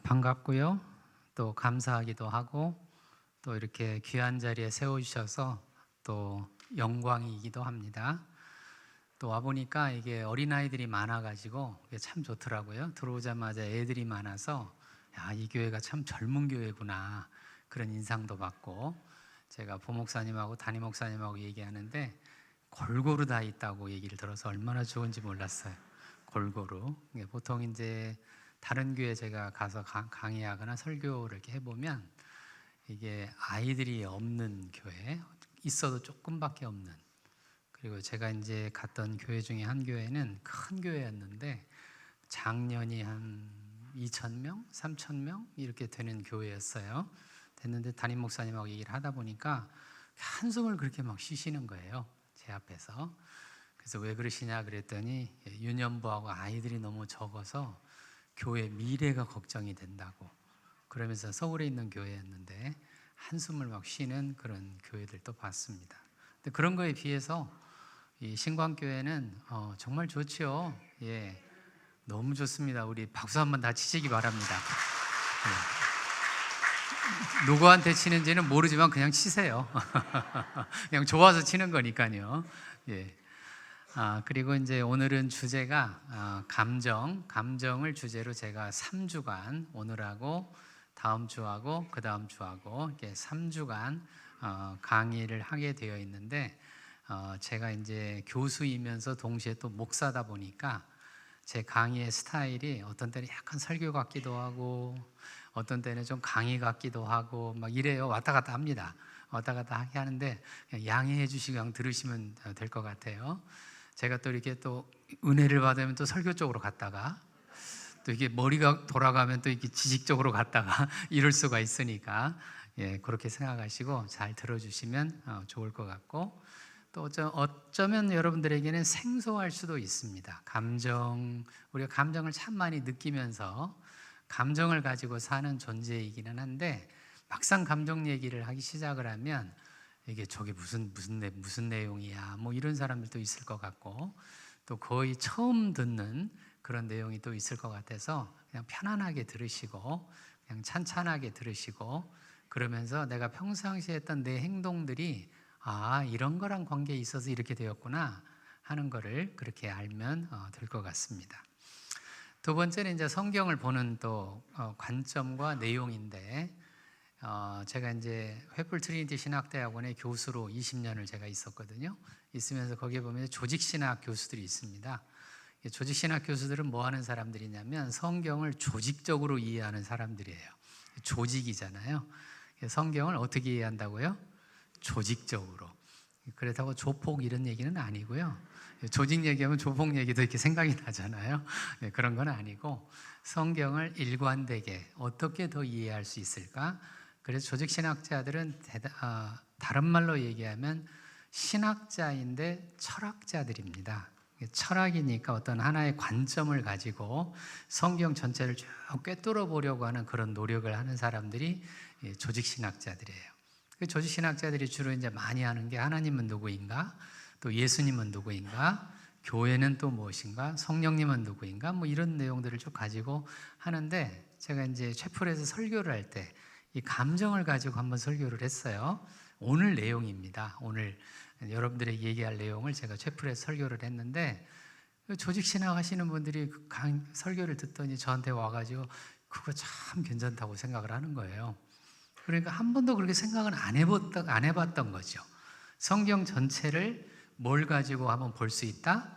반갑고요. 또 감사하기도 하고 또 이렇게 귀한 자리에 세워주셔서 또 영광이기도 합니다. 또 와보니까 이게 어린아이들이 많아가지고 참 좋더라고요. 들어오자마자 애들이 많아서 이 교회가 참 젊은 교회구나 그런 인상도 받고, 제가 부목사님하고 담임 목사님하고 얘기하는데 골고루 다 있다고 얘기를 들어서 얼마나 좋은지 몰랐어요. 골고루. 보통 이제 다른 교회 제가 가서 강의하거나 설교를 이렇게 해보면 이게 아이들이 없는 교회, 있어도 조금밖에 없는, 그리고 제가 이제 갔던 교회 중에 한 교회는 큰 교회였는데 작년이 한 2,000명, 3,000명 이렇게 되는 교회였어요. 됐는데 담임 목사님하고 얘기를 하다 보니까 한숨을 그렇게 막 쉬시는 거예요, 제 앞에서. 그래서 왜 그러시냐 그랬더니 유년부하고 아이들이 너무 적어서 교회 미래가 걱정이 된다고, 그러면서 서울에 있는 교회였는데 한숨을 막 쉬는 그런 교회들도 봤습니다. 근데 그런 거에 비해서 이 신광교회는 정말 좋죠. 예, 너무 좋습니다. 우리 박수 한번 다 치시기 바랍니다. 예. 누구한테 치는지는 모르지만 그냥 치세요. 그냥 좋아서 치는 거니까요. 예. 그리고 이제 오늘은 주제가 감정을 주제로 제가 3주간, 오늘하고 다음 주하고 그 다음 주하고 이렇게 3주간 강의를 하게 되어 있는데, 제가 이제 교수이면서 동시에 또 목사다 보니까 제 강의의 스타일이 어떤 때는 약간 설교 같기도 하고 어떤 때는 좀 강의 같기도 하고 막 이래요. 왔다 갔다 합니다. 왔다 갔다 하게 하는데 그냥 양해해 주시고 그냥 들으시면 될 것 같아요. 제가 또 이렇게 또 은혜를 받으면 또 설교 쪽으로 갔다가 또 이게 머리가 돌아가면 또 이렇게 지식 쪽으로 갔다가 이럴 수가 있으니까, 예, 그렇게 생각하시고 잘 들어주시면 좋을 것 같고, 또 어쩌면 여러분들에게는 생소할 수도 있습니다. 우리가 감정을 참 많이 느끼면서 감정을 가지고 사는 존재이기는 한데, 막상 감정 얘기를 하기 시작을 하면 이게 저게 무슨 내용이야 뭐 이런 사람들도 있을 것 같고, 또 거의 처음 듣는 그런 내용이 또 있을 것 같아서 그냥 편안하게 들으시고 그냥 찬찬하게 들으시고, 그러면서 내가 평상시에 했던 내 행동들이 이런 거랑 관계에 있어서 이렇게 되었구나 하는 거를 그렇게 알면 될 것 같습니다. 두 번째는 이제 성경을 보는 또 관점과 내용인데, 제가 이제 횃불 트리니티 신학대학원의 교수로 20년을 제가 있었거든요. 있으면서 거기에 보면 조직신학 교수들이 있습니다. 조직신학 교수들은 뭐 하는 사람들이냐면 성경을 조직적으로 이해하는 사람들이에요. 조직이잖아요. 성경을 어떻게 이해한다고요? 조직적으로. 그렇다고 조폭 이런 얘기는 아니고요. 조직 얘기하면 조폭 얘기도 이렇게 생각이 나잖아요. 그런 건 아니고 성경을 일관되게 어떻게 더 이해할 수 있을까? 그래서 조직신학자들은 다른 말로 얘기하면 신학자인데 철학자들입니다. 철학이니까 어떤 하나의 관점을 가지고 성경 전체를 쭉 꿰뚫어 보려고 하는 그런 노력을 하는 사람들이 조직신학자들이에요. 조직신학자들이 주로 이제 많이 하는 게 하나님은 누구인가, 또 예수님은 누구인가, 교회는 또 무엇인가, 성령님은 누구인가, 뭐 이런 내용들을 쭉 가지고 하는데, 제가 이제 채플에서 설교를 할 때 이 감정을 가지고 한번 설교를 했어요. 오늘 내용입니다. 오늘 여러분들에게 얘기할 내용을 제가 채플에서 설교를 했는데, 조직신학 하시는 분들이 설교를 듣더니 저한테 와가지고 그거 참 괜찮다고 생각을 하는 거예요. 그러니까 한 번도 그렇게 생각은 안 해봤던 거죠. 성경 전체를 뭘 가지고 한번 볼 수 있다?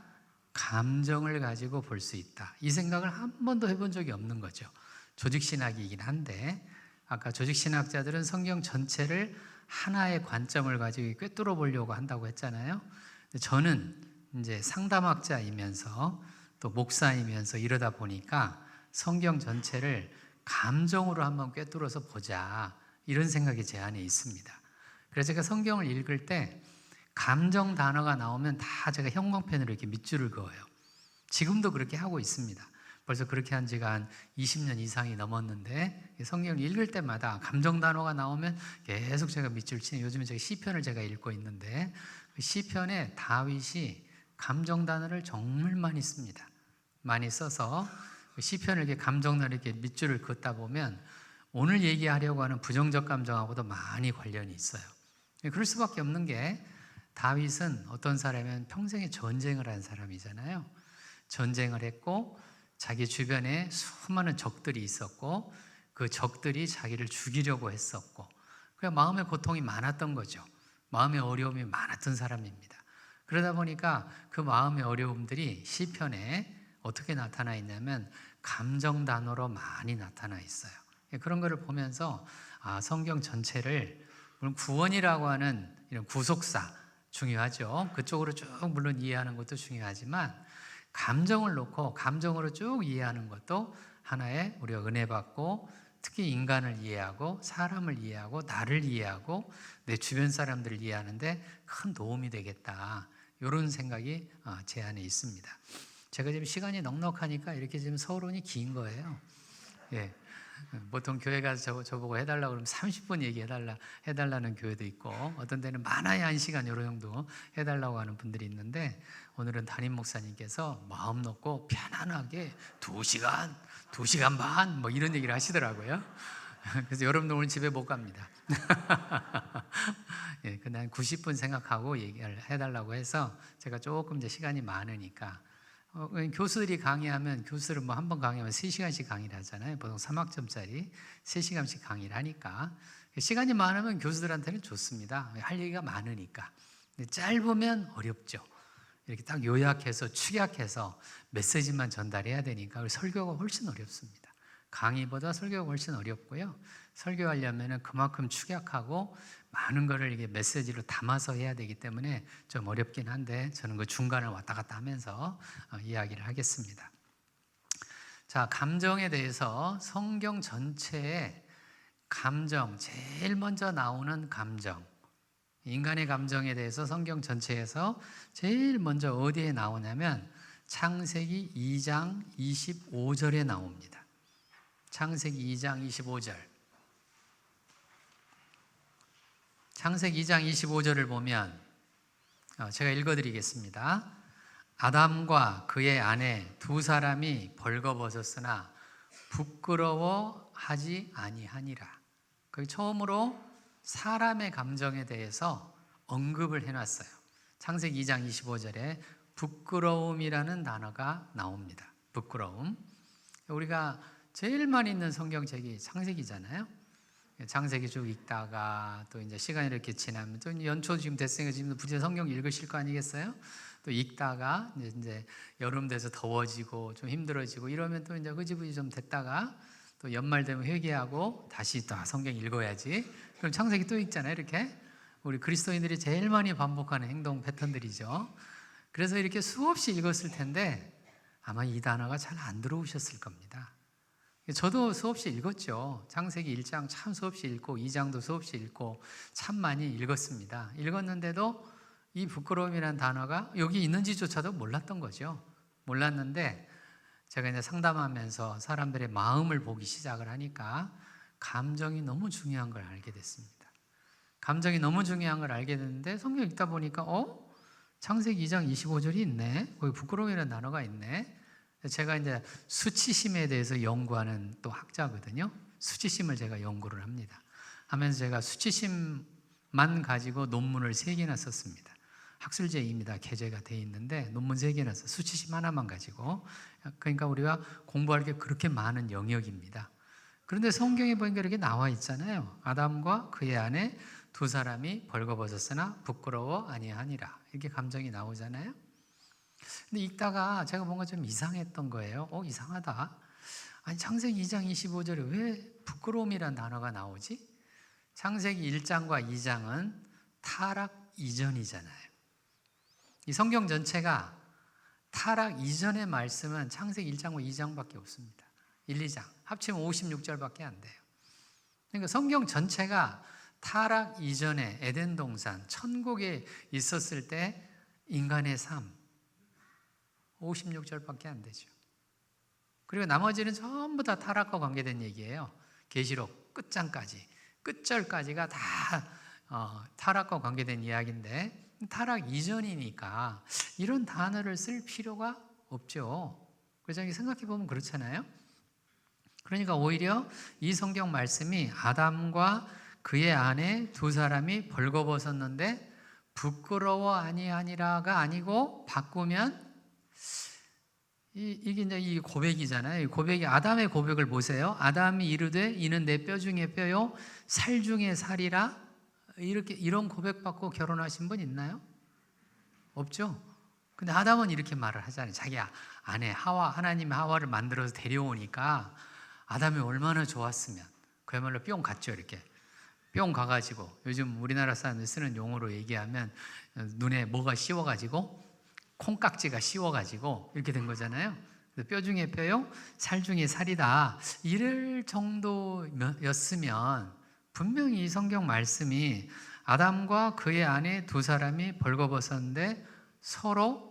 감정을 가지고 볼 수 있다. 이 생각을 한 번도 해본 적이 없는 거죠. 조직신학이긴 한데, 아까 조직신학자들은 성경 전체를 하나의 관점을 가지고 꿰뚫어 보려고 한다고 했잖아요. 저는 이제 상담학자이면서 또 목사이면서 이러다 보니까 성경 전체를 감정으로 한번 꿰뚫어서 보자, 이런 생각이 제 안에 있습니다. 그래서 제가 성경을 읽을 때 감정 단어가 나오면 다 제가 형광펜으로 이렇게 밑줄을 그어요. 지금도 그렇게 하고 있습니다. 벌써 그렇게 한 지가 한 20년 이상이 넘었는데, 성경을 읽을 때마다 감정 단어가 나오면 계속 제가 밑줄 치는, 요즘에 제가 시편을 제가 읽고 있는데 그 시편에 다윗이 감정 단어를 정말 많이 씁니다. 많이 써서 시편을 이렇게 감정날 이렇게 밑줄을 긋다 보면 오늘 얘기하려고 하는 부정적 감정하고도 많이 관련이 있어요. 그럴 수밖에 없는 게 다윗은 어떤 사람이면 평생에 전쟁을 한 사람이잖아요. 전쟁을 했고 자기 주변에 수많은 적들이 있었고 그 적들이 자기를 죽이려고 했었고 그냥 마음의 고통이 많았던 거죠. 마음의 어려움이 많았던 사람입니다. 그러다 보니까 그 마음의 어려움들이 시편에 어떻게 나타나 있냐면 감정 단어로 많이 나타나 있어요. 그런 거를 보면서 성경 전체를 물론 구원이라고 하는 이런 구속사 중요하죠. 그쪽으로 쭉 물론 이해하는 것도 중요하지만 감정을 놓고 감정으로 쭉 이해하는 것도 하나의 우리가 은혜 받고 특히 인간을 이해하고 사람을 이해하고 나를 이해하고 내 주변 사람들을 이해하는데 큰 도움이 되겠다. 이런 생각이 제 안에 있습니다. 제가 지금 시간이 넉넉하니까 이렇게 지금 서론이 긴 거예요. 예. 보통 교회 가서 저보고 해달라고 그러면 30분 해달라는 교회도 있고 어떤 데는 많아야 1시간 요런 정도 해달라고 하는 분들이 있는데 오늘은 담임 목사님께서 마음 놓고 편안하게 2시간 반 뭐 이런 얘기를 하시더라고요. 그래서 여러분들 오늘 집에 못 갑니다. 예, 그냥 90분 생각하고 얘기를 해달라고 해서 제가 조금 이제 시간이 많으니까 교수들이 강의하면 교수들은 뭐 한 번 강의하면 3시간씩 강의를 하잖아요. 보통 3학점짜리 3시간씩 강의를 하니까 시간이 많으면 교수들한테는 좋습니다. 할 얘기가 많으니까. 근데 짧으면 어렵죠. 이렇게 딱 요약해서 축약해서 메시지만 전달해야 되니까 설교가 훨씬 어렵습니다. 강의보다 설교가 훨씬 어렵고요. 설교하려면 그만큼 축약하고 많은 거를 이게 메시지로 담아서 해야 되기 때문에 좀 어렵긴 한데 저는 그 중간을 왔다 갔다 하면서 이야기를 하겠습니다. 자, 감정에 대해서 성경 전체에 감정, 제일 먼저 나오는 감정, 인간의 감정에 대해서 성경 전체에서 제일 먼저 어디에 나오냐면 창세기 2장 25절에 나옵니다. 창세기 2장 25절. 창세기 2장 25절을 보면 제가 읽어드리겠습니다. 아담과 그의 아내 두 사람이 벌거벗었으나 부끄러워하지 아니하니라. 거기 처음으로 사람의 감정에 대해서 언급을 해놨어요. 창세기 2장 25절에 부끄러움이라는 단어가 나옵니다. 부끄러움. 우리가 제일 많이 있는 성경책이 창세기잖아요. 창세기 쭉 읽다가 또 이제 시간이 이렇게 지나면 또 연초 지금 됐으니까 지금 부재 성경 읽으실 거 아니겠어요? 또 읽다가 이제 여름 돼서 더워지고 좀 힘들어지고 이러면 또 이제 흐지부지 좀 됐다가 또 연말 되면 회개하고 다시 또 성경 읽어야지. 그럼 창세기 또 읽잖아요. 이렇게 우리 그리스도인들이 제일 많이 반복하는 행동 패턴들이죠. 그래서 이렇게 수없이 읽었을 텐데 아마 이 단어가 잘 안 들어오셨을 겁니다. 저도 수없이 읽었죠. 창세기 1장 참 수없이 읽고 2장도 수없이 읽고 참 많이 읽었습니다. 읽었는데도 이 부끄러움이라는 단어가 여기 있는지조차도 몰랐던 거죠. 몰랐는데 제가 이제 상담하면서 사람들의 마음을 보기 시작을 하니까 감정이 너무 중요한 걸 알게 됐습니다. 감정이 너무 중요한 걸 알게 됐는데 성경 읽다 보니까 창세기 2장 25절이 있네. 거기 부끄러움이라는 단어가 있네. 제가 이제 수치심에 대해서 연구하는 또 학자거든요. 수치심을 제가 연구를 합니다. 하면서 제가 수치심만 가지고 논문을 3개나 썼습니다. 학술제입니다. 게재가 돼 있는데 논문 3개나 써. 수치심 하나만 가지고. 그러니까 우리가 공부할 게 그렇게 많은 영역입니다. 그런데 성경에 보니까 이렇게 나와 있잖아요. 아담과 그의 아내 두 사람이 벌거벗었으나 부끄러워 아니하니라. 이렇게 감정이 나오잖아요. 근데 읽다가 제가 뭔가 좀 이상했던 거예요. 이상하다. 아니 창세기 2장 25절에 왜 부끄러움이라는 단어가 나오지? 창세기 1장과 2장은 타락 이전이잖아요. 이 성경 전체가 타락 이전의 말씀은 창세기 1장과 2장밖에 없습니다. 1, 2장 합치면 56절밖에 안 돼요. 그러니까 성경 전체가 타락 이전에 에덴 동산 천국에 있었을 때 인간의 삶 56절밖에 안 되죠. 그리고 나머지는 전부 다 타락과 관계된 얘기예요. 계시록 끝장까지 끝절까지가 다 타락과 관계된 이야기인데 타락 이전이니까 이런 단어를 쓸 필요가 없죠. 그죠? 생각해 보면 그렇잖아요. 그러니까 오히려 이 성경 말씀이 아담과 그의 아내 두 사람이 벌거벗었는데 부끄러워 아니하니라가 아니고 바꾸면 이게 이제 이 고백이잖아요. 이 고백이 아담의 고백을 보세요. 아담이 이르되 이는 내 뼈 중에 뼈요 살 중에 살이라. 이렇게 이런 고백받고 결혼하신 분 있나요? 없죠. 근데 아담은 이렇게 말을 하잖아요. 자기 아내 하와, 하나님이 하와를 만들어서 데려오니까 아담이 얼마나 좋았으면 그야말로 뿅 갔죠. 이렇게 뿅 가가지고 요즘 우리나라 사람들이 쓰는 용어로 얘기하면 눈에 뭐가 씌워가지고 콩깍지가 씌워가지고 이렇게 된 거잖아요. 뼈 중에 뼈요 살 중에 살이다. 이럴 정도였으면 분명히 이 성경 말씀이 아담과 그의 아내 두 사람이 벌거벗었는데 서로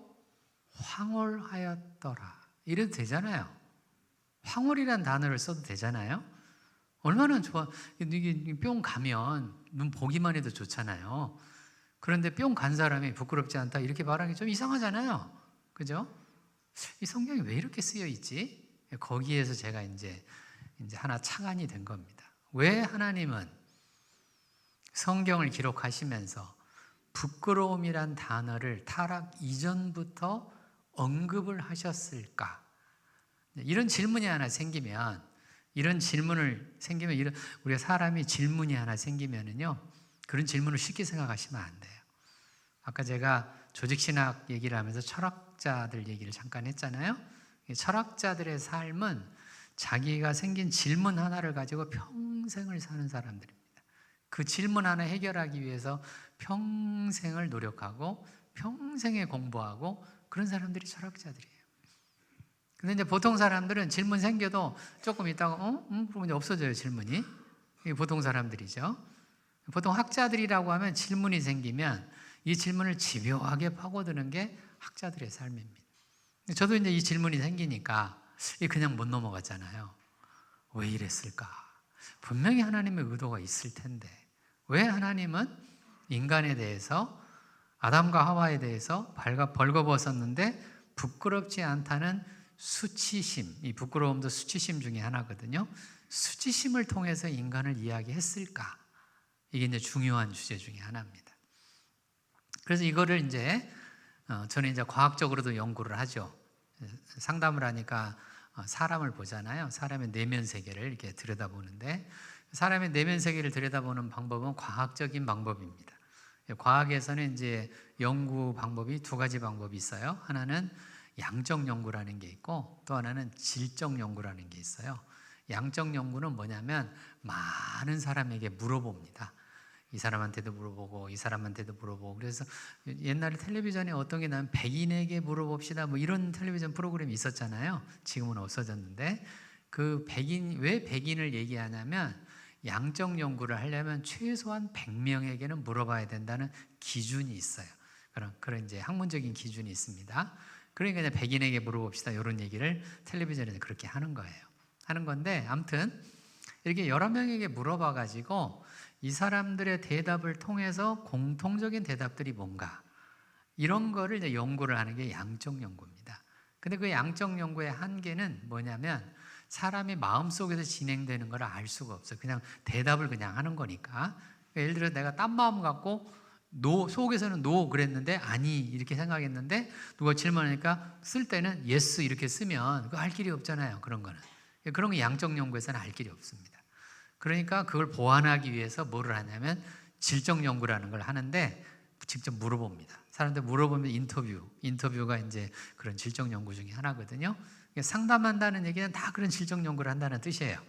황홀하였더라 이래도 되잖아요. 황홀이란 단어를 써도 되잖아요. 얼마나 좋아. 이게 뿅 가면 눈 보기만 해도 좋잖아요. 그런데 뿅 간 사람이 부끄럽지 않다 이렇게 말하기 좀 이상하잖아요. 그죠? 이 성경이 왜 이렇게 쓰여 있지? 거기에서 제가 이제 하나 착안이 된 겁니다. 왜 하나님은 성경을 기록하시면서 부끄러움이란 단어를 타락 이전부터 언급을 하셨을까? 이런 질문이 하나 생기면 우리가 사람이 질문이 하나 생기면은요, 그런 질문을 쉽게 생각하시면 안 돼요. 아까 제가 조직신학 얘기를 하면서 철학자들 얘기를 잠깐 했잖아요. 철학자들의 삶은 자기가 생긴 질문 하나를 가지고 평생을 사는 사람들입니다. 그 질문 하나 해결하기 위해서 평생을 노력하고 평생에 공부하고 그런 사람들이 철학자들이에요. 근데 이제 보통 사람들은 질문 생겨도 조금 있다가 그러면 이제 없어져요, 질문이. 이게 보통 사람들이죠. 보통 학자들이라고 하면 질문이 생기면 이 질문을 집요하게 파고드는 게 학자들의 삶입니다. 저도 이제 이 질문이 생기니까 그냥 못 넘어갔잖아요. 왜 이랬을까? 분명히 하나님의 의도가 있을 텐데 왜 하나님은 인간에 대해서 아담과 하와에 대해서 벌거벗었는데 부끄럽지 않다는 수치심, 이 부끄러움도 수치심 중에 하나거든요. 수치심을 통해서 인간을 이야기했을까? 이게 이제 중요한 주제 중에 하나입니다. 그래서 이거를 저는 과학적으로도 연구를 하죠. 상담을 하니까 사람을 보잖아요. 사람의 내면 세계를 이렇게 들여다보는데 사람의 내면 세계를 들여다보는 방법은 과학적인 방법입니다. 과학에서는 연구 방법이 두 가지 방법이 있어요. 하나는 양적 연구라는 게 있고 또 하나는 질적 연구라는 게 있어요. 양적 연구는 뭐냐면 많은 사람에게 물어봅니다. 이 사람한테도 물어보고 이 사람한테도 물어보고 그래서 옛날에 텔레비전에 어떤 게 나면 백인에게 물어봅시다 뭐 이런 텔레비전 프로그램이 있었잖아요. 지금은 없어졌는데 왜 백인을 얘기하냐면 양적 연구를 하려면 최소한 100명에게는 물어봐야 된다는 기준이 있어요. 그런 학문적인 기준이 있습니다. 그러니까 이제 백인에게 물어봅시다 이런 얘기를 텔레비전에서 그렇게 하는 거예요. 하는 건데 아무튼 이렇게 여러 명에게 물어봐 가지고 이 사람들의 대답을 통해서 공통적인 대답들이 뭔가 이런 거를 이제 연구를 하는 게 양적 연구입니다. 근데 그 양적 연구의 한계는 뭐냐면 사람이 마음속에서 진행되는 걸 알 수가 없어요. 그냥 대답을 그냥 하는 거니까. 예를 들어 내가 딴 마음 갖고 속에서는 no 그랬는데 아니 이렇게 생각했는데 누가 질문하니까 쓸 때는 yes 이렇게 쓰면 그거 알 길이 없잖아요. 그런 거는. 그런 거 양적 연구에서는 알 길이 없습니다. 그러니까 그걸 보완하기 위해서 뭐를 하냐면 질적 연구라는 걸 하는데 직접 물어봅니다. 사람들 물어보면 인터뷰가 그런 질적 연구 중에 하나거든요. 상담한다는 얘기는 다 그런 질적 연구를 한다는 뜻이에요.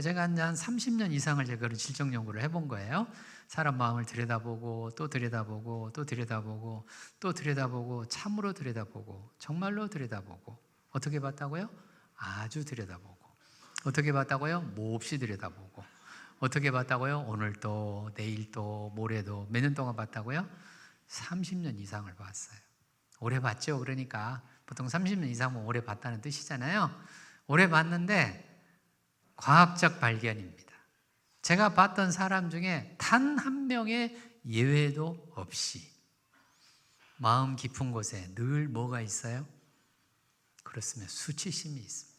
제가 한 30년 이상을 제가 그런 질적 연구를 해본 거예요. 사람 마음을 들여다보고 또 들여다보고 또 들여다보고 또 들여다보고 참으로 들여다보고 정말로 들여다보고 어떻게 봤다고요? 아주 들여다보고 어떻게 봤다고요? 몹시 들여다보고 어떻게 봤다고요? 오늘 또 내일 또 모레도 몇 년 동안 봤다고요? 30년 이상을 봤어요. 오래 봤죠. 그러니까 보통 30년 이상은 오래 봤다는 뜻이잖아요. 오래 봤는데 과학적 발견입니다. 제가 봤던 사람 중에 단 한 명의 예외도 없이 마음 깊은 곳에 늘 뭐가 있어요? 그렇습니다. 수치심이 있습니다.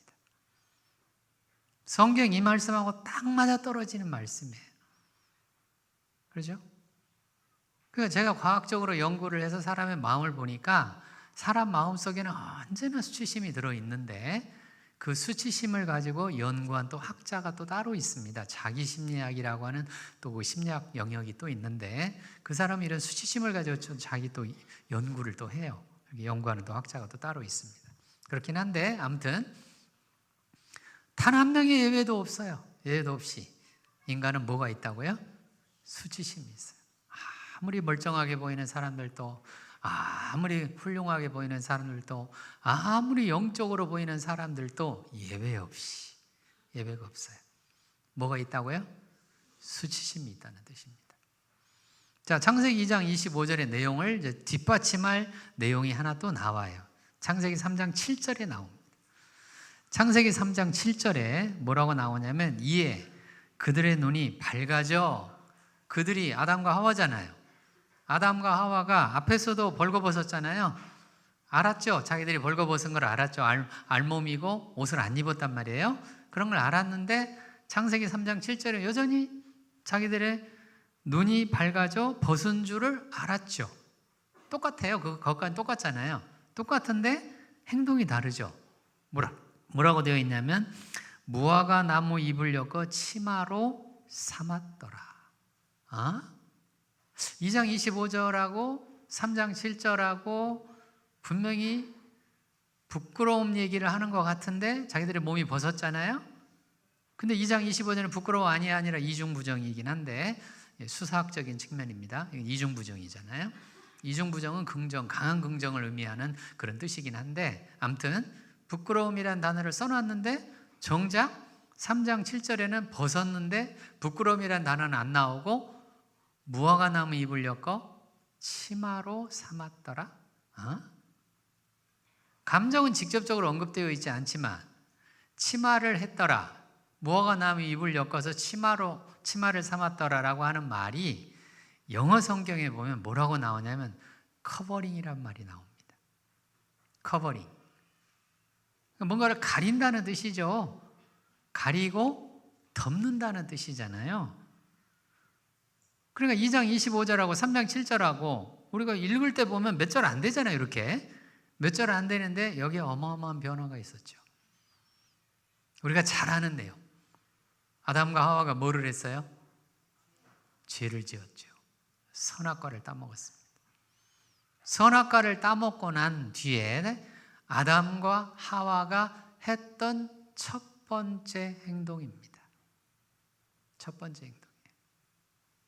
성경 이 말씀하고 딱 맞아 떨어지는 말씀이에요. 그렇죠? 그러니까 제가 과학적으로 연구를 해서 사람의 마음을 보니까 사람 마음 속에는 언제나 수치심이 들어있는데 그 수치심을 가지고 연구한 또 학자가 또 따로 있습니다. 자기심리학이라고 하는 또 그 심리학 영역이 또 있는데 그 사람이 이런 수치심을 가지고 자기 또 연구를 또 해요. 연구하는 또 학자가 또 따로 있습니다. 그렇긴 한데 아무튼 단 한 명의 예외도 없어요. 예외도 없이 인간은 뭐가 있다고요? 수치심이 있어요. 아무리 멀쩡하게 보이는 사람들도, 아무리 훌륭하게 보이는 사람들도, 아무리 영적으로 보이는 사람들도 예외 없이, 예외가 없어요. 뭐가 있다고요? 수치심이 있다는 뜻입니다. 자, 창세기 2장 25절의 내용을 이제 뒷받침할 내용이 하나 또 나와요. 창세기 3장 7절에 나옵니다. 창세기 3장 7절에 뭐라고 나오냐면, 이에 그들의 눈이 밝아져. 그들이 아담과 하와잖아요. 아담과 하와가 앞에서도 벌거벗었잖아요. 알았죠? 자기들이 벌거벗은 걸 알았죠. 알몸이고 옷을 안 입었단 말이에요. 그런 걸 알았는데 창세기 3장 7절에 여전히 자기들의 눈이 밝아져 벗은 줄을 알았죠. 똑같아요. 그것과는 똑같잖아요. 똑같은데 행동이 다르죠. 뭐라고 되어 있냐면 무화과 나무 잎을 엮어 치마로 삼았더라. 2장 25절하고 3장 7절하고 분명히 부끄러움 얘기를 하는 것 같은데 자기들의 몸이 벗었잖아요. 근데 2장 25절은 부끄러워 아니야 아니라 이중부정이긴 한데 수사학적인 측면입니다. 이중부정이잖아요. 이중부정은 긍정, 강한 긍정을 의미하는 그런 뜻이긴 한데 아무튼 부끄러움이란 단어를 써놨는데 정작 3장 7절에는 벗었는데 부끄러움이란 단어는 안 나오고 무화과 나무 잎을 엮어 치마로 삼았더라. 감정은 직접적으로 언급되어 있지 않지만 치마를 했더라. 무화과 나무 잎을 엮어서 치마를 삼았더라라고 하는 말이 영어 성경에 보면 뭐라고 나오냐면 커버링이란 말이 나옵니다. 커버링. 뭔가를 가린다는 뜻이죠. 가리고 덮는다는 뜻이잖아요. 그러니까 2장 25절하고 3장 7절하고 우리가 읽을 때 보면 몇 절 안 되잖아요. 이렇게 몇 절 안 되는데 여기에 어마어마한 변화가 있었죠. 우리가 잘 아는 내용. 아담과 하와가 뭐를 했어요? 죄를 지었죠. 선악과를 따먹었습니다. 선악과를 따먹고 난 뒤에 아담과 하와가 했던 첫 번째 행동입니다. 첫 번째 행동.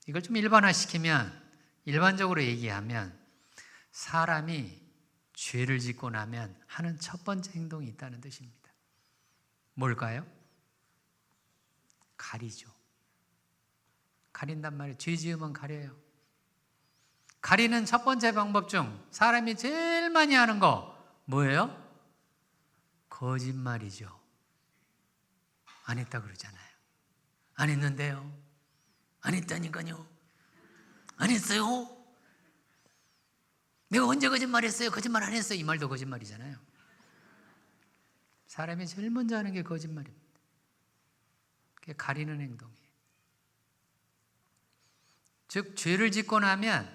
이걸 좀 일반화시키면, 일반적으로 얘기하면 사람이 죄를 짓고 나면 하는 첫 번째 행동이 있다는 뜻입니다. 뭘까요? 가리죠. 가린단 말이에요. 죄 지으면 가려요. 가리는 첫 번째 방법 중 사람이 제일 많이 하는 거 뭐예요? 거짓말이죠. 안 했다 그러잖아요. 안 했는데요. 안 했다니까요. 안 했어요. 내가 언제 거짓말했어요? 거짓말 안 했어요. 이 말도 거짓말이잖아요. 사람이 제일 먼저 하는 게 거짓말입니다. 그게 가리는 행동이에요. 즉 죄를 짓고 나면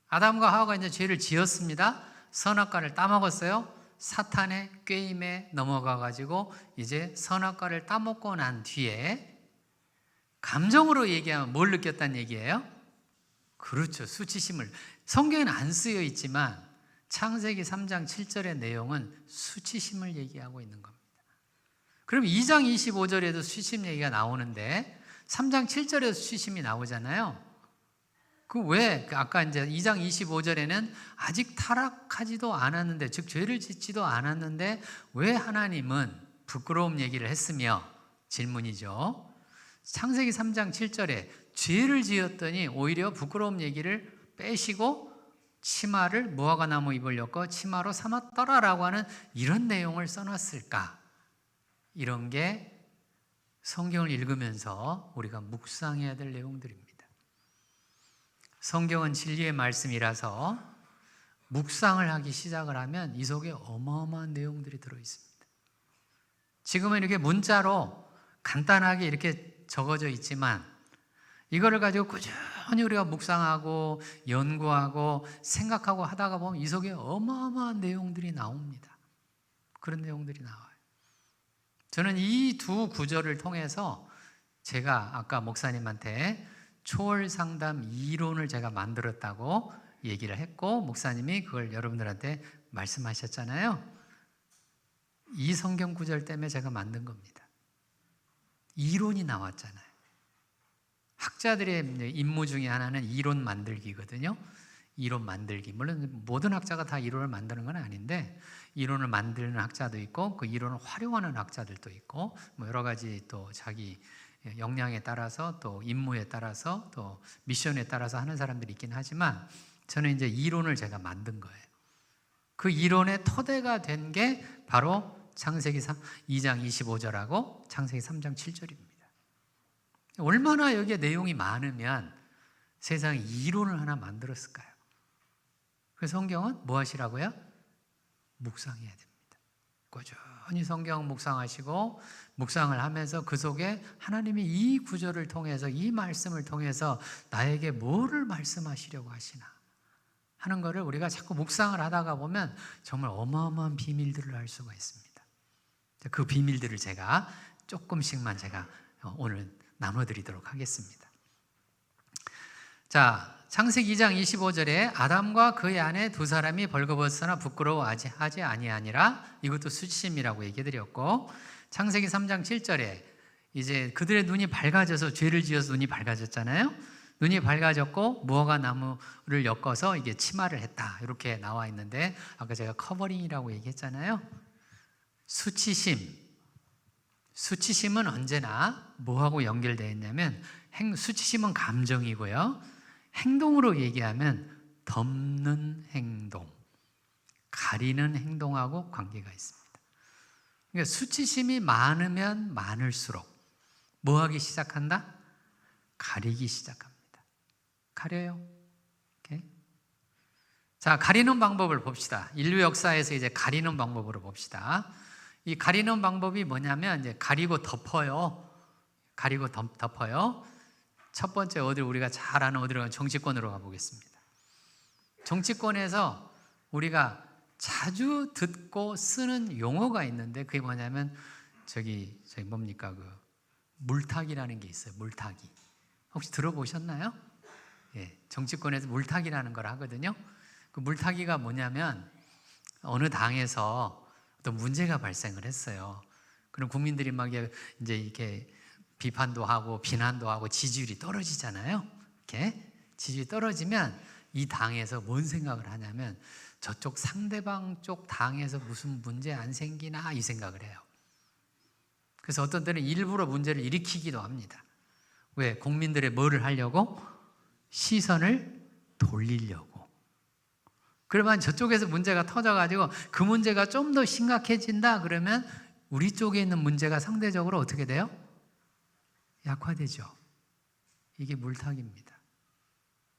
아담과 하와가 이제 죄를 지었습니다. 선악과를 따먹었어요. 사탄의 꾀임에 넘어가 가지고 이제 선악과를 따먹고 난 뒤에 감정으로 얘기하면 뭘 느꼈다는 얘기예요? 그렇죠. 수치심을. 성경에는 안 쓰여 있지만 창세기 3장 7절의 내용은 수치심을 얘기하고 있는 겁니다. 그럼 2장 25절에도 수치심 얘기가 나오는데 3장 7절에도 수치심이 나오잖아요. 그 왜? 아까 이제 2장 25절에는 아직 타락하지도 않았는데, 즉 죄를 짓지도 않았는데 왜 하나님은 부끄러움 얘기를 했으며 질문이죠. 창세기 3장 7절에 죄를 지었더니 오히려 부끄러움 얘기를 빼시고 치마를 무화과 나무 잎을 엮어 치마로 삼았더라라고 하는 이런 내용을 써놨을까? 이런 게 성경을 읽으면서 우리가 묵상해야 될 내용들입니다. 성경은 진리의 말씀이라서 묵상을 하기 시작을 하면 이 속에 어마어마한 내용들이 들어있습니다. 지금은 이렇게 문자로 간단하게 이렇게 적어져 있지만 이거를 가지고 꾸준히 우리가 묵상하고 연구하고 생각하고 하다가 보면 이 속에 어마어마한 내용들이 나옵니다. 그런 내용들이 나와요. 저는 이 두 구절을 통해서 제가 아까 목사님한테 초월 상담 이론을 제가 만들었다고 얘기를 했고, 목사님이 그걸 여러분들한테 말씀하셨잖아요. 이 성경 구절 때문에 제가 만든 겁니다. 이론이 나왔잖아요. 학자들의 임무 중에 하나는 이론 만들기거든요. 이론 만들기. 물론 모든 학자가 다 이론을 만드는 건 아닌데, 이론을 만드는 학자도 있고 그 이론을 활용하는 학자들도 있고, 뭐 여러 가지 또 자기 역량에 따라서 또 임무에 따라서 또 미션에 따라서 하는 사람들이 있긴 하지만, 저는 이제 이론을 제가 만든 거예요. 그 이론의 토대가 된 게 바로 창세기 2장 25절하고 창세기 3장 7절입니다. 얼마나 여기에 내용이 많으면 세상에 이론을 하나 만들었을까요? 그래서 성경은 뭐 하시라고요? 묵상해야 됩니다. 꾸준히 성경 묵상하시고, 묵상을 하면서 그 속에 하나님이 이 구절을 통해서, 이 말씀을 통해서 나에게 뭐를 말씀하시려고 하시나 하는 거를 우리가 자꾸 묵상을 하다가 보면 정말 어마어마한 비밀들을 알 수가 있습니다. 그 비밀들을 제가 조금씩만 제가 오늘 나눠드리도록 하겠습니다. 자, 창세기 2장 25절에 아담과 그의 아내 두 사람이 벌거벗으나 부끄러워하지 아니하니라, 이것도 수치심이라고 얘기해드렸고, 창세기 3장 7절에 이제 그들의 눈이 밝아져서, 죄를 지어서 눈이 밝아졌잖아요. 눈이 밝아졌고 무화과 나무를 엮어서 이게 치마를 했다, 이렇게 나와 있는데, 아까 제가 커버링이라고 얘기했잖아요. 수치심은 언제나 뭐하고 연결되어 있냐면, 수치심은 감정이고요, 행동으로 얘기하면 덮는 행동, 가리는 행동하고 관계가 있습니다. 그러니까 수치심이 많으면 많을수록 뭐 하기 시작한다? 가리기 시작합니다. 가려요. 오케이? 자, 가리는 방법을 봅시다. 인류 역사에서 이제 가리는 방법으로 봅시다. 이 가리는 방법이 뭐냐면, 이제 가리고 덮어요. 가리고 덮어요. 첫 번째, 우리가 잘 아는 어디로 가면 정치권으로 가보겠습니다. 정치권에서 우리가 자주 듣고 쓰는 용어가 있는데, 그게 뭐냐면 저기 뭡니까, 그 물타기라는 게 있어요. 물타기. 혹시 들어보셨나요? 예, 정치권에서 물타기라는 걸 하거든요. 그 물타기가 뭐냐면, 어느 당에서 어떤 문제가 발생을 했어요. 그럼 국민들이 막 이제 이렇게 비판도 하고 비난도 하고 지지율이 떨어지잖아요. 이렇게 지지율이 떨어지면 이 당에서 뭔 생각을 하냐면, 저쪽 상대방 쪽 당에서 무슨 문제 안 생기나 이 생각을 해요. 그래서 어떤 때는 일부러 문제를 일으키기도 합니다. 왜? 국민들의 뭐를 하려고? 시선을 돌리려고. 그러면 저쪽에서 문제가 터져가지고 그 문제가 좀 더 심각해진다 그러면 우리 쪽에 있는 문제가 상대적으로 어떻게 돼요? 약화되죠. 이게 물타기입니다.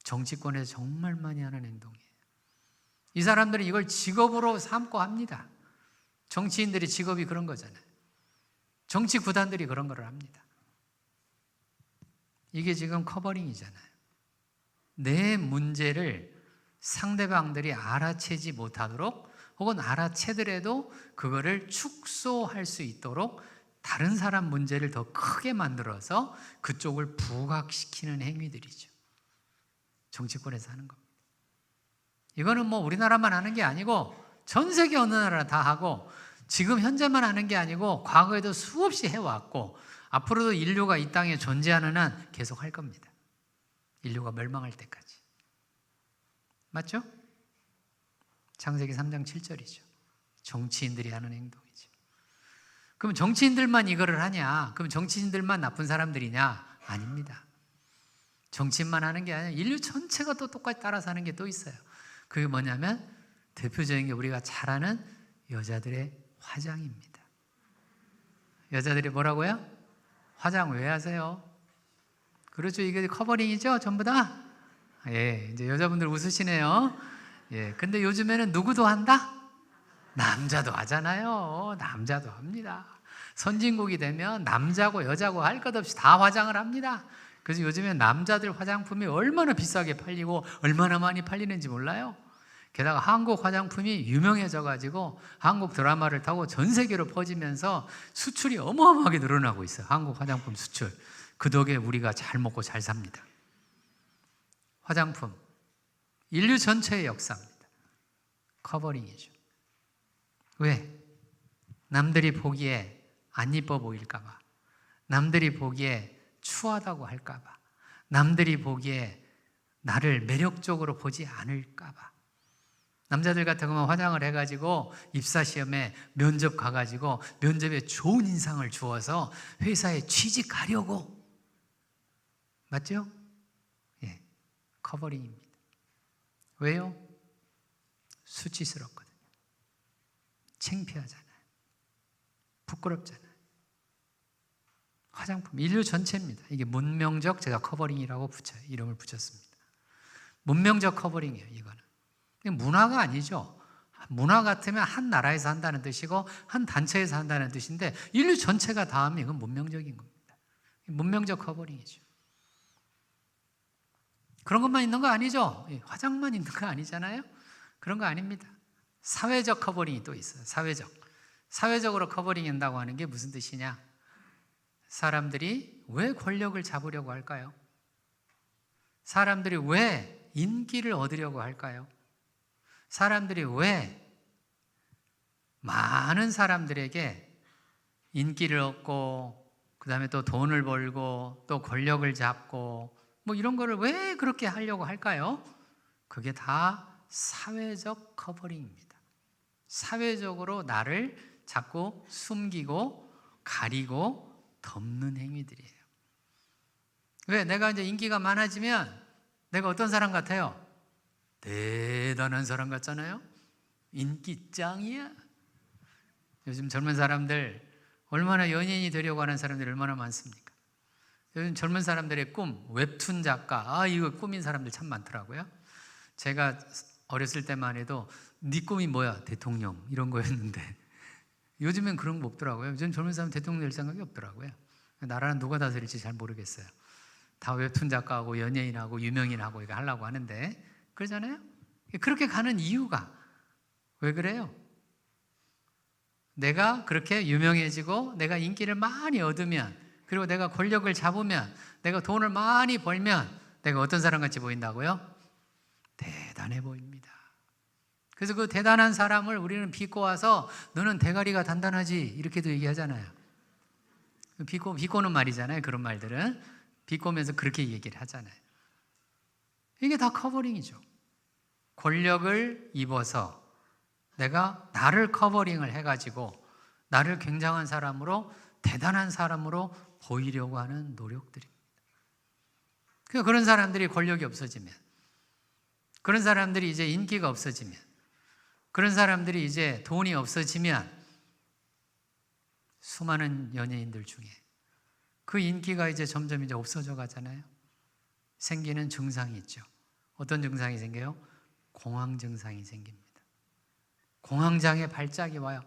정치권에서 정말 많이 하는 행동이에요. 이 사람들은 이걸 직업으로 삼고 합니다. 정치인들이 직업이 그런 거잖아요. 정치 구단들이 그런 거를 합니다. 이게 지금 커버링이잖아요. 내 문제를 상대방들이 알아채지 못하도록, 혹은 알아채더라도 그거를 축소할 수 있도록 다른 사람 문제를 더 크게 만들어서 그쪽을 부각시키는 행위들이죠. 정치권에서 하는 겁니다. 이거는 뭐 우리나라만 하는 게 아니고 전 세계 어느 나라 다 하고, 지금 현재만 하는 게 아니고 과거에도 수없이 해왔고, 앞으로도 인류가 이 땅에 존재하는 한 계속 할 겁니다. 인류가 멸망할 때까지. 맞죠? 창세기 3장 7절이죠. 정치인들이 하는 행동이죠. 그럼 정치인들만 이거를 하냐? 그럼 정치인들만 나쁜 사람들이냐? 아닙니다. 정치인만 하는 게 아니라 인류 전체가 또 똑같이 따라서 하는 게 또 있어요. 그게 뭐냐면, 대표적인 게 우리가 잘 아는 여자들의 화장입니다. 여자들이 뭐라고요? 화장 왜 하세요? 그렇죠. 이게 커버링이죠, 전부 다. 예, 이제 여자분들 웃으시네요. 예, 근데 요즘에는 누구도 한다? 남자도 하잖아요. 남자도 합니다. 선진국이 되면 남자고 여자고 할 것 없이 다 화장을 합니다. 그래서 요즘에 남자들 화장품이 얼마나 비싸게 팔리고 얼마나 많이 팔리는지 몰라요? 게다가 한국 화장품이 유명해져 가지고 한국 드라마를 타고 전 세계로 퍼지면서 수출이 어마어마하게 늘어나고 있어요. 한국 화장품 수출. 그 덕에 우리가 잘 먹고 잘 삽니다. 화장품, 인류 전체의 역사입니다. 커버링이죠. 왜? 남들이 보기에 안 이뻐 보일까 봐, 남들이 보기에 추하다고 할까 봐, 남들이 보기에 나를 매력적으로 보지 않을까 봐. 남자들 같은 경우는 화장을 해가지고 입사시험에 면접 가가지고 면접에 좋은 인상을 주어서 회사에 취직하려고. 맞죠? 예, 커버링입니다. 왜요? 수치스럽거든요. 창피하잖아요. 부끄럽잖아요. 화장품, 인류 전체입니다. 이게 문명적, 제가 커버링이라고 이름을 붙였습니다. 문명적 커버링이에요, 이거는. 문화가 아니죠. 문화 같으면 한 나라에서 한다는 뜻이고 한 단체에서 한다는 뜻인데 인류 전체가 다 하면 이건 문명적인 겁니다. 문명적 커버링이죠. 그런 것만 있는 거 아니죠. 화장만 있는 거 아니잖아요. 그런 거 아닙니다. 사회적 커버링이 또 있어요. 사회적으로 커버링 한다고 하는 게 무슨 뜻이냐? 사람들이 왜 권력을 잡으려고 할까요? 사람들이 왜 인기를 얻으려고 할까요? 사람들이 왜 많은 사람들에게 인기를 얻고 그 다음에 또 돈을 벌고 또 권력을 잡고 뭐 이런 거를 왜 그렇게 하려고 할까요? 그게 다 사회적 커버링입니다. 사회적으로 나를 자꾸 숨기고 가리고 덮는 행위들이에요. 왜? 내가 이제 인기가 많아지면 내가 어떤 사람 같아요? 대단한 사람 같잖아요? 인기 짱이야. 요즘 젊은 사람들 얼마나 연예인이 되려고 하는 사람들이 얼마나 많습니까? 요즘 젊은 사람들의 꿈, 웹툰 작가, 이거 꿈인 사람들 참 많더라고요. 제가 어렸을 때만 해도 네 꿈이 뭐야? 대통령 이런 거였는데 요즘엔 그런 거 없더라고요. 요즘 젊은 사람은 대통령 될 생각이 없더라고요. 나라는 누가 다스릴지 잘 모르겠어요. 다 웹툰 작가하고 연예인하고 유명인하고 이거 하려고 하는데 그러잖아요. 그렇게 가는 이유가 왜 그래요? 내가 그렇게 유명해지고 내가 인기를 많이 얻으면 그리고 내가 권력을 잡으면 내가 돈을 많이 벌면 내가 어떤 사람 같이 보인다고요? 대단해 보입니다. 그래서 그 대단한 사람을 우리는 비꼬아서 너는 대가리가 단단하지 이렇게도 얘기하잖아요. 비꼬는 말이잖아요. 그런 말들은 비꼬면서 그렇게 얘기를 하잖아요. 이게 다 커버링이죠. 권력을 입어서 내가 나를 커버링을 해가지고 나를 굉장한 사람으로 대단한 사람으로 보이려고 하는 노력들입니다. 그런 사람들이 권력이 없어지면 그런 사람들이 이제 인기가 없어지면 그런 사람들이 이제 돈이 없어지면 수많은 연예인들 중에 그 인기가 이제 점점 이제 없어져 가잖아요. 생기는 증상이 있죠. 어떤 증상이 생겨요? 공황 증상이 생깁니다. 공황장애 발작이 와요.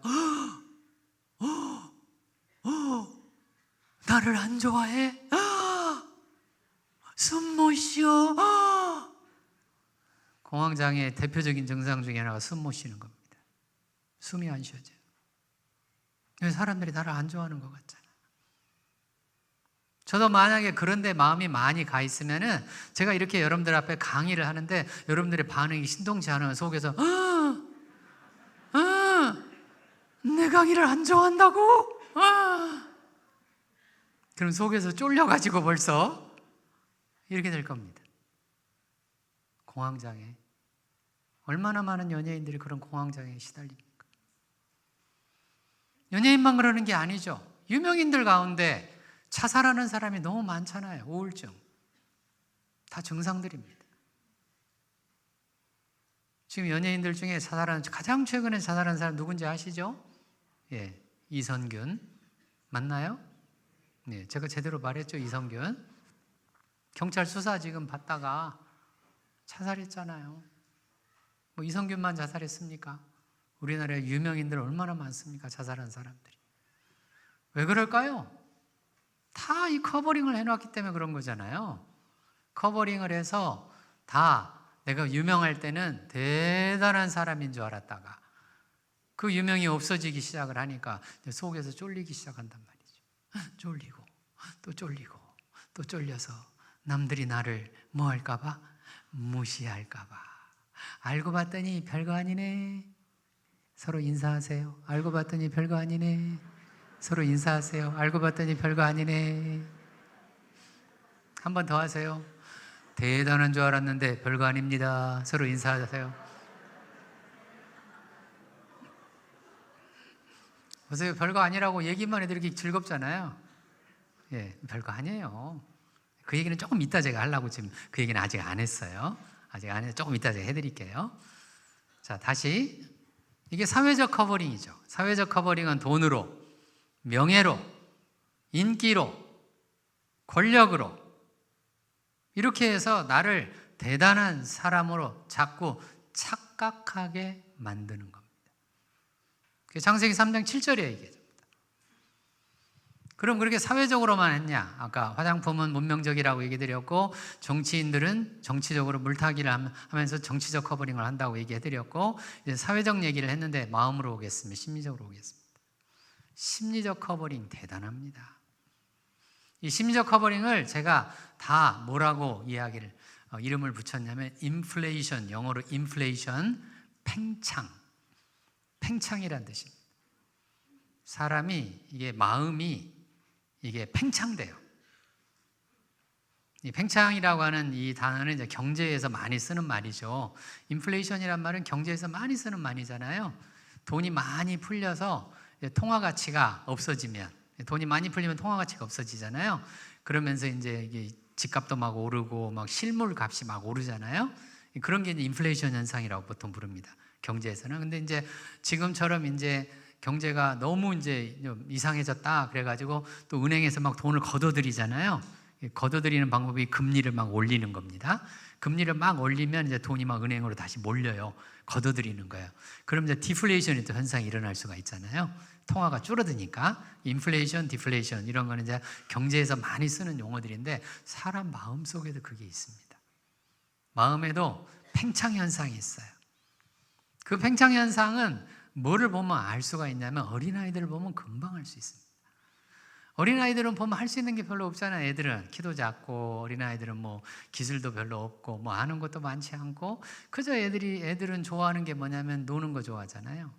나를 안 좋아해? 숨 못 쉬어? 공황장애의 대표적인 증상 중에 하나가 숨 못 쉬는 겁니다. 숨이 안 쉬어져요. 사람들이 나를 안 좋아하는 것 같잖아요. 저도 만약에 그런데 마음이 많이 가 있으면은 제가 이렇게 여러분들 앞에 강의를 하는데 여러분들의 반응이 신통치 않으면 속에서 내 강의를 안 좋아한다고? 그럼 속에서 쫄려가지고 벌써 이렇게 될 겁니다. 공황장애. 얼마나 많은 연예인들이 그런 공황장애에 시달립니까? 연예인만 그러는 게 아니죠. 유명인들 가운데 자살하는 사람이 너무 많잖아요. 우울증. 다 증상들입니다. 지금 연예인들 중에 가장 최근에 자살한 사람 누군지 아시죠? 예, 이선균. 맞나요? 네, 제가 제대로 말했죠, 이선균. 경찰 수사 지금 받다가 자살했잖아요. 뭐 이성균만 자살했습니까? 우리나라에 유명인들 얼마나 많습니까? 자살한 사람들이. 왜 그럴까요? 다 이 커버링을 해놨기 때문에 그런 거잖아요. 커버링을 해서 다 내가 유명할 때는 대단한 사람인 줄 알았다가 그 유명이 없어지기 시작을 하니까 속에서 쫄리기 시작한단 말이죠. 쫄리고 또 쫄리고 또 쫄려서 남들이 나를 뭐 할까봐? 무시할까봐. 알고 봤더니 별거 아니네. 서로 인사하세요. 알고 봤더니 별거 아니네. 서로 인사하세요. 알고 봤더니 별거 아니네. 한 번 더 하세요. 대단한 줄 알았는데 별거 아닙니다. 서로 인사하세요. 보세요. 별거 아니라고 얘기만 해도 이렇게 즐겁잖아요. 예, 별거 아니에요. 그 얘기는 조금 이따 제가 하려고 지금 그 얘기는 아직 안 했어요. 아직 안 해서 조금 이따 제가 해드릴게요. 자, 다시. 이게 사회적 커버링이죠. 사회적 커버링은 돈으로, 명예로, 인기로, 권력으로 이렇게 해서 나를 대단한 사람으로 자꾸 착각하게 만드는 겁니다. 그게 창세기 3장 7절에 얘기합니다. 그럼 그렇게 사회적으로만 했냐? 아까 화장품은 문명적이라고 얘기 드렸고, 정치인들은 정치적으로 물타기를 하면서 정치적 커버링을 한다고 얘기해 드렸고, 이제 사회적 얘기를 했는데 마음으로 오겠습니다. 심리적으로 오겠습니다. 심리적 커버링 대단합니다. 이 심리적 커버링을 제가 다 뭐라고 이야기를 이름을 붙였냐면 인플레이션, 영어로 인플레이션, 팽창이란 뜻입니다. 사람이 이게 마음이 이게 팽창돼요. 이 팽창이라고 하는 이 단어는 이제 경제에서 많이 쓰는 말이죠. 인플레이션이란 말은 경제에서 많이 쓰는 말이잖아요. 돈이 많이 풀려서 통화 가치가 없어지면, 돈이 많이 풀리면 통화 가치가 없어지잖아요. 그러면서 이제 이게 집값도 막 오르고 막 실물 값이 막 오르잖아요. 그런 게 이제 인플레이션 현상이라고 보통 부릅니다. 경제에서는. 근데 이제 지금처럼 이제 경제가 너무 이제 이상해졌다 그래가지고 또 은행에서 막 돈을 걷어들이잖아요. 걷어들이는 방법이 금리를 막 올리는 겁니다. 금리를 막 올리면 이제 돈이 막 은행으로 다시 몰려요. 걷어들이는 거예요. 그럼 이제 디플레이션이 또 현상이 일어날 수가 있잖아요. 통화가 줄어드니까. 인플레이션, 디플레이션 이런 거는 이제 경제에서 많이 쓰는 용어들인데 사람 마음 속에도 그게 있습니다. 마음에도 팽창 현상이 있어요. 그 팽창 현상은 뭐를 보면 알 수가 있냐면 어린아이들을 보면 금방 알 수 있습니다. 어린아이들은 보면 할 수 있는 게 별로 없잖아요. 애들은 키도 작고 어린아이들은 뭐 기술도 별로 없고 뭐 아는 것도 많지 않고 그저 애들은 좋아하는 게 뭐냐면 노는 거 좋아하잖아요.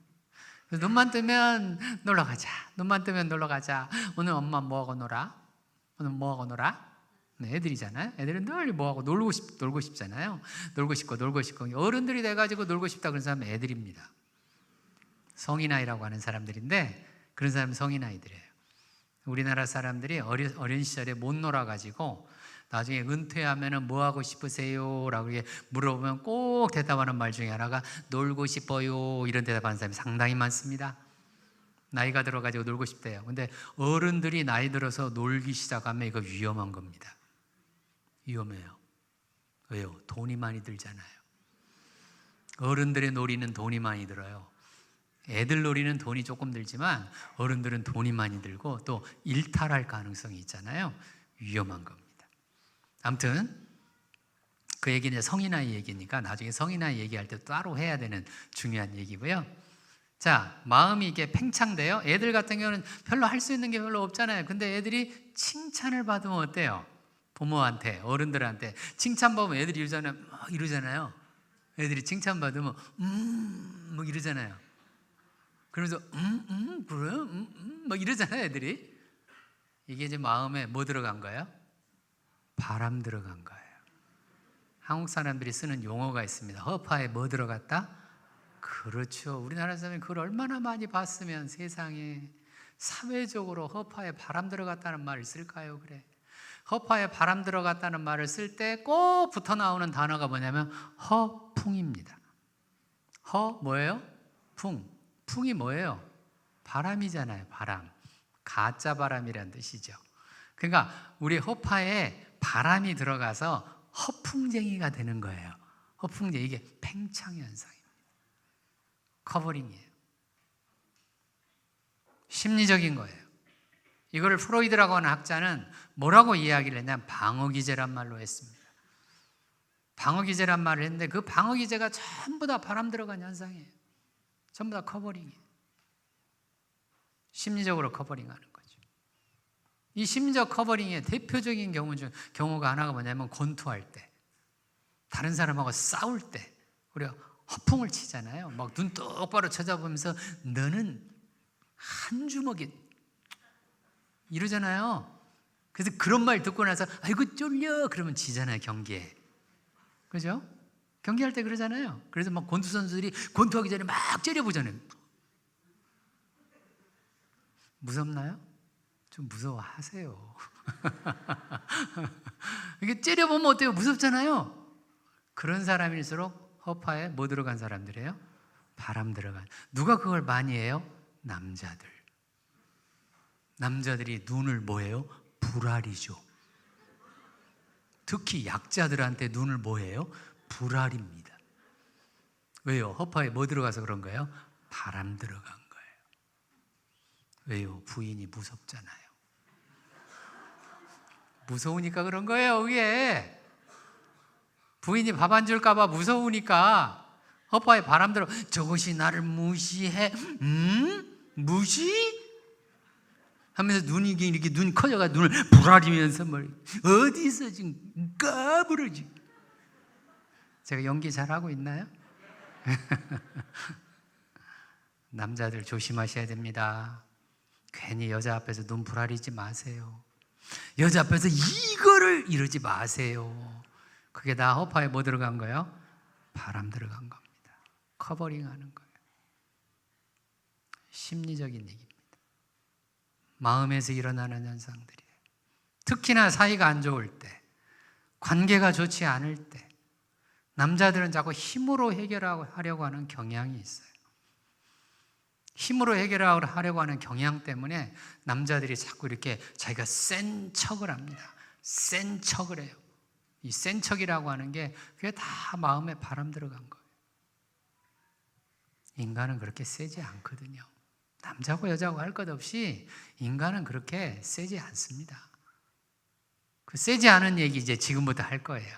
그래서 눈만 뜨면 놀러 가자. 눈만 뜨면 놀러 가자. 오늘 엄마 뭐하고 놀아? 오늘 뭐하고 놀아? 네, 애들이잖아요. 애들은 늘 뭐하고 놀고 싶잖아요. 놀고 싶고 어른들이 돼가지고 놀고 싶다 그런 사람은 애들입니다. 성인아이라고 하는 사람들인데 그런 사람은 성인아이들이에요. 우리나라 사람들이 어린 시절에 못 놀아가지고 나중에 은퇴하면 뭐 하고 싶으세요? 라고 물어보면 꼭 대답하는 말 중에 하나가 놀고 싶어요. 이런 대답하는 사람이 상당히 많습니다. 나이가 들어가지고 놀고 싶대요. 근데 어른들이 나이 들어서 놀기 시작하면 이거 위험한 겁니다. 위험해요. 왜요? 돈이 많이 들잖아요. 어른들의 놀이는 돈이 많이 들어요. 애들 놀이는 돈이 조금 들지만 어른들은 돈이 많이 들고 또 일탈할 가능성이 있잖아요. 위험한 겁니다. 아무튼 그 얘기는 성인아이 얘기니까 나중에 성인아이 얘기할 때 따로 해야 되는 중요한 얘기고요. 자, 마음이 이게 팽창돼요. 애들 같은 경우는 별로 할 수 있는 게 별로 없잖아요. 근데 애들이 칭찬을 받으면 어때요? 부모한테, 어른들한테 칭찬받으면 애들이 이러잖아요. 애들이 칭찬받으면 뭐 이러잖아요. 그러면서 그래? 막 이러잖아요, 애들이. 이게 이제 마음에 뭐 들어간 거예요? 바람 들어간 거예요. 한국 사람들이 쓰는 용어가 있습니다. 허파에 뭐 들어갔다? 그렇죠. 우리나라 사람이 그걸 얼마나 많이 봤으면 세상에 사회적으로 허파에 바람 들어갔다는 말을 쓸까요? 그래. 허파에 바람 들어갔다는 말을 쓸 때 꼭 붙어 나오는 단어가 뭐냐면 허풍입니다. 허 뭐예요? 풍. 풍이 뭐예요? 바람이잖아요. 바람. 가짜 바람이라는 뜻이죠. 그러니까 우리 허파에 바람이 들어가서 허풍쟁이가 되는 거예요. 허풍쟁이. 이게 팽창 현상입니다. 커버링이에요. 심리적인 거예요. 이거를 프로이드라고 하는 학자는 뭐라고 이야기를 했냐면 방어기제란 말로 했습니다. 방어기제란 말을 했는데 그 방어기제가 전부 다 바람 들어간 현상이에요. 전부 다 커버링이에요. 심리적으로 커버링하는 거죠. 이 심리적 커버링의 대표적인 경우가 하나가 뭐냐면 권투할 때, 다른 사람하고 싸울 때 우리가 허풍을 치잖아요. 막 눈 똑바로 쳐다보면서 너는 한 주먹에 이러잖아요. 그래서 그런 말 듣고 나서 아이고 쫄려 그러면 지잖아요. 경기에. 그죠? 경기할 때 그러잖아요. 그래서 막 권투 선수들이 권투하기 전에 막 째려보잖아요. 무섭나요? 좀 무서워하세요. 이게 째려보면 어때요? 무섭잖아요. 그런 사람일수록 허파에 뭐 들어간 사람들이에요? 바람 들어간. 누가 그걸 많이 해요? 남자들. 남자들이 눈을 뭐해요? 불알이죠. 특히 약자들한테 눈을 뭐해요? 불알입니다. 왜요? 허파에 뭐 들어가서 그런 거예요? 바람 들어간 거예요. 왜요? 부인이 무섭잖아요. 무서우니까 그런 거예요. 그게 부인이 밥 안 줄까 봐 무서우니까 허파에 바람 들어. 저것이 나를 무시해? 무시? 하면서 눈이 이렇게 눈 커져가 눈을 부라리면서 뭐 어디서 지금 까부러지. 제가 연기 잘하고 있나요? 남자들 조심하셔야 됩니다. 괜히 여자 앞에서 눈 부라리지 마세요. 여자 앞에서 이거를 이러지 마세요. 그게 다 허파에 뭐 들어간 거예요? 바람 들어간 겁니다. 커버링하는 거예요. 심리적인 얘기입니다. 마음에서 일어나는 현상들이에요. 특히나 사이가 안 좋을 때, 관계가 좋지 않을 때 남자들은 자꾸 힘으로 해결하려고 하는 경향이 있어요. 힘으로 해결하려고 하는 경향 때문에 남자들이 자꾸 이렇게 자기가 센 척을 합니다. 센 척을 해요. 이 센 척이라고 하는 게 그게 다 마음에 바람 들어간 거예요. 인간은 그렇게 세지 않거든요. 남자고 여자고 할 것 없이 인간은 그렇게 세지 않습니다. 그 세지 않은 얘기 이제 지금부터 할 거예요.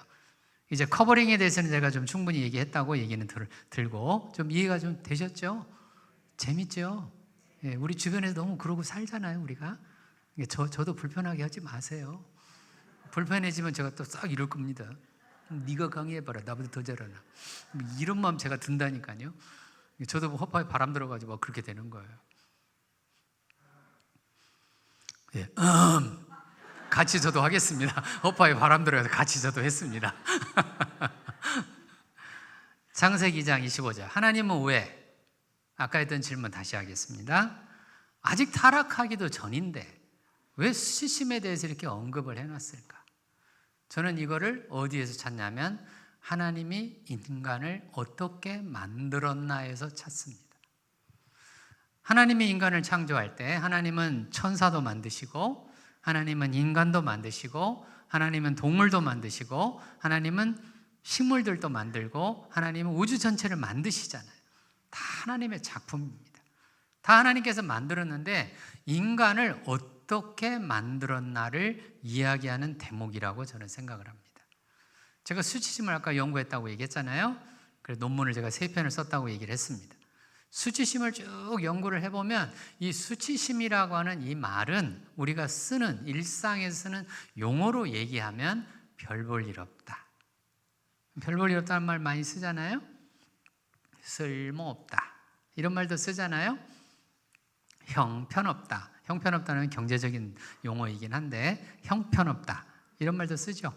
이제 커버링에 대해서는 제가 좀 충분히 얘기했다고 얘기는 들고 좀 이해가 좀 되셨죠? 재밌죠? 예, 우리 주변에서 너무 그러고 살잖아요, 우리가. 저도 불편하게 하지 마세요. 불편해지면 제가 또 싹 이럴 겁니다. 네가 강의해봐라, 나보다 더 잘하나. 이런 마음 제가 든다니까요. 저도 허파에 바람 들어가지고 그렇게 되는 거예요. 예, 같이 저도 하겠습니다. 허파에 바람 들어가서 같이 저도 했습니다. 창세기 2장 25절. 하나님은 왜? 아까 했던 질문 다시 하겠습니다. 아직 타락하기도 전인데 왜 수치심에 대해서 이렇게 언급을 해놨을까? 저는 이거를 어디에서 찾냐면 하나님이 인간을 어떻게 만들었나에서 찾습니다. 하나님이 인간을 창조할 때 하나님은 천사도 만드시고 하나님은 인간도 만드시고 하나님은 동물도 만드시고 하나님은 식물들도 만들고 하나님은 우주 전체를 만드시잖아요. 다 하나님의 작품입니다. 다 하나님께서 만들었는데 인간을 어떻게 만들었나를 이야기하는 대목이라고 저는 생각을 합니다. 제가 수치심을 아까 연구했다고 얘기했잖아요. 그래서 논문을 제가 3편을 썼다고 얘기를 했습니다. 수치심을 쭉 연구를 해보면 이 수치심이라고 하는 이 말은 우리가 쓰는 일상에서 쓰는 용어로 얘기하면 별 볼 일 없다. 별 볼 일 없다는 말 많이 쓰잖아요. 쓸모없다 이런 말도 쓰잖아요. 형편없다. 형편없다는 경제적인 용어이긴 한데 형편없다 이런 말도 쓰죠.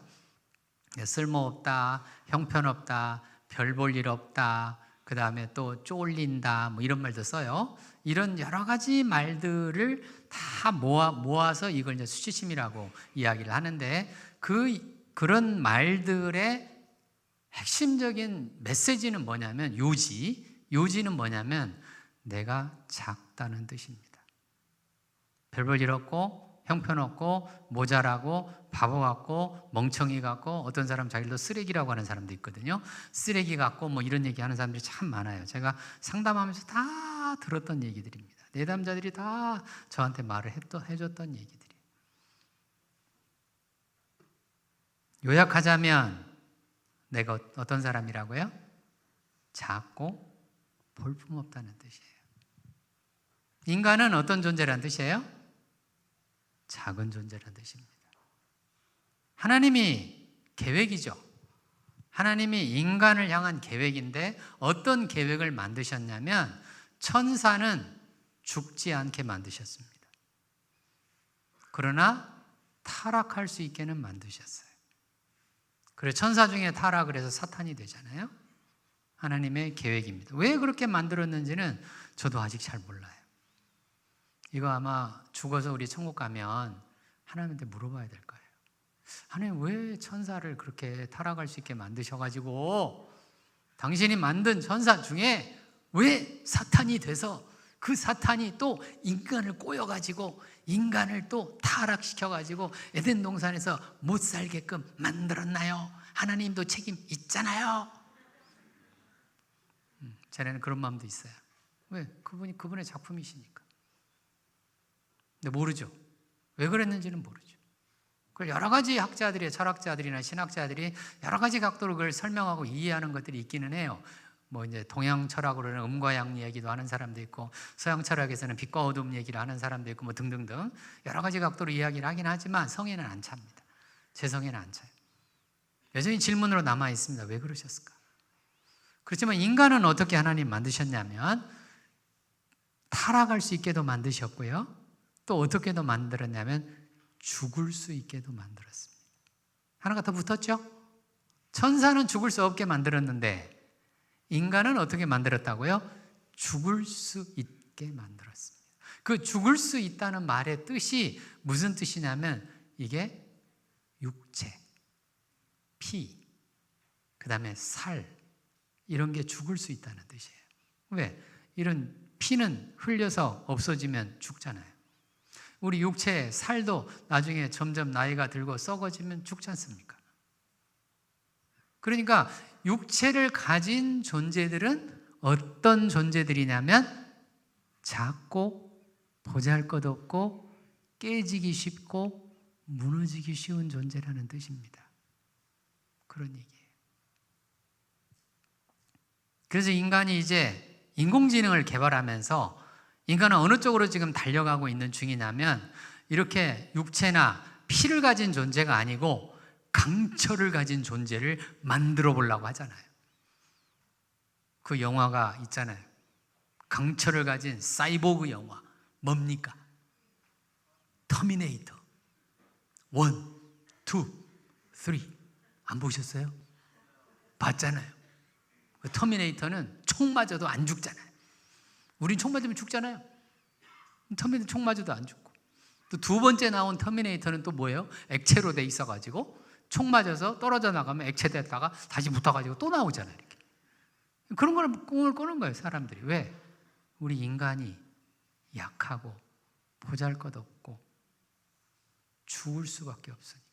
쓸모없다, 형편없다, 별 볼 일 없다, 그 다음에 또 쫄린다 뭐 이런 말도 써요. 이런 여러 가지 말들을 다 모아서 이걸 이제 수치심이라고 이야기를 하는데 그런 말들의 핵심적인 메시지는 뭐냐면 요지는 뭐냐면 내가 작다는 뜻입니다. 별 볼 일 없고 형편없고 모자라고 바보 같고 멍청이 같고 어떤 사람 자기도 쓰레기라고 하는 사람도 있거든요. 쓰레기 같고 뭐 이런 얘기하는 사람들이 참 많아요. 제가 상담하면서 다 들었던 얘기들입니다. 내담자들이 다 저한테 말을 해줬던 얘기들이. 요약하자면 내가 어떤 사람이라고요? 작고 볼품없다는 뜻이에요. 인간은 어떤 존재라는 뜻이에요? 작은 존재라는 뜻입니다. 하나님이 계획이죠. 하나님이 인간을 향한 계획인데 어떤 계획을 만드셨냐면 천사는 죽지 않게 만드셨습니다. 그러나 타락할 수 있게는 만드셨어요. 그래서 천사 중에 타락을 해서 사탄이 되잖아요. 하나님의 계획입니다. 왜 그렇게 만들었는지는 저도 아직 잘 몰라요. 이거 아마 죽어서 우리 천국 가면 하나님한테 물어봐야 될 거예요. 하나님 왜 천사를 그렇게 타락할 수 있게 만드셔가지고 당신이 만든 천사 중에 왜 사탄이 돼서 그 사탄이 또 인간을 꼬여가지고 인간을 또 타락시켜가지고 에덴 동산에서 못 살게끔 만들었나요? 하나님도 책임 있잖아요. 자네는 그런 마음도 있어요. 왜? 그분이 그분의 작품이시니까. 근데 모르죠. 왜 그랬는지는 모르죠. 그걸 여러 가지 학자들이, 철학자들이나 신학자들이 여러 가지 각도로 그걸 설명하고 이해하는 것들이 있기는 해요. 뭐 이제 동양 철학으로는 음과 양 얘기도 하는 사람도 있고, 서양 철학에서는 빛과 어둠 얘기를 하는 사람도 있고, 뭐 등등등 여러 가지 각도로 이야기를 하긴 하지만 성에는 안 찹니다. 제 성에는 안 차요. 여전히 질문으로 남아 있습니다. 왜 그러셨을까? 그렇지만 인간은 어떻게 하나님 만드셨냐면 타락할 수 있게도 만드셨고요. 또 어떻게도 만들었냐면 죽을 수 있게도 만들었습니다. 하나가 더 붙었죠? 천사는 죽을 수 없게 만들었는데 인간은 어떻게 만들었다고요? 죽을 수 있게 만들었습니다. 그 죽을 수 있다는 말의 뜻이 무슨 뜻이냐면 이게 육체, 피, 그 다음에 살 이런 게 죽을 수 있다는 뜻이에요. 왜? 이런 피는 흘려서 없어지면 죽잖아요. 우리 육체의 살도 나중에 점점 나이가 들고 썩어지면 죽지 않습니까? 그러니까 육체를 가진 존재들은 어떤 존재들이냐면 작고 보잘것없고 깨지기 쉽고 무너지기 쉬운 존재라는 뜻입니다. 그런 얘기예요. 그래서 인간이 이제 인공지능을 개발하면서 인간은 어느 쪽으로 지금 달려가고 있는 중이냐면 이렇게 육체나 피를 가진 존재가 아니고 강철을 가진 존재를 만들어 보려고 하잖아요. 그 영화가 있잖아요. 강철을 가진 사이보그 영화. 뭡니까? 터미네이터 1, 2, 3 안 보셨어요? 봤잖아요. 그 터미네이터는 총 맞아도 안 죽잖아요. 우린 총 맞으면 죽잖아요. 터미네이터 총 맞아도 안 죽고. 또 두 번째 나온 터미네이터는 또 뭐예요? 액체로 돼 있어가지고 총 맞아서 떨어져 나가면 액체 됐다가 다시 붙어가지고 또 나오잖아요. 이렇게. 그런 걸 꿈을 꾸는 거예요, 사람들이. 왜? 우리 인간이 약하고 보잘것없고 죽을 수밖에 없으니까.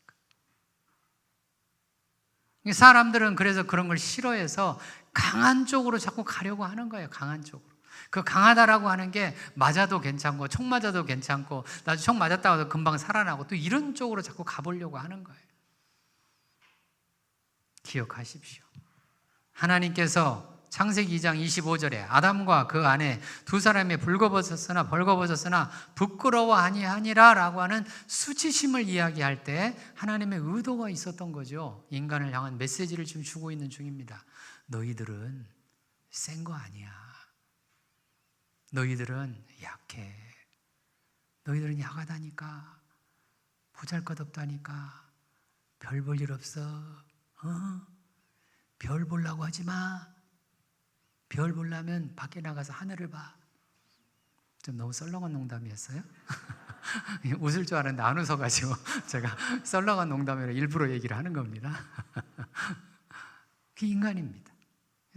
사람들은 그래서 그런 걸 싫어해서 강한 쪽으로 자꾸 가려고 하는 거예요. 강한 쪽으로. 그 강하다라고 하는 게 맞아도 괜찮고 총 맞아도 괜찮고 나중에 총 맞았다고 해도 금방 살아나고 또 이런 쪽으로 자꾸 가보려고 하는 거예요. 기억하십시오. 하나님께서 창세기 2장 25절에 아담과 그 아내 두 사람이 벌거벗었으나 부끄러워 아니하니라 라고 하는 수치심을 이야기할 때 하나님의 의도가 있었던 거죠. 인간을 향한 메시지를 지금 주고 있는 중입니다. 너희들은 센 거 아니야. 너희들은 약해. 너희들은 약하다니까. 보잘것없다니까. 별 볼 일 없어. 별 보려고 하지 마. 별 보려면 밖에 나가서 하늘을 봐. 좀 너무 썰렁한 농담이었어요? 웃을 줄 알았는데 안 웃어가지고 제가 썰렁한 농담으로 일부러 얘기를 하는 겁니다. 그게 인간입니다.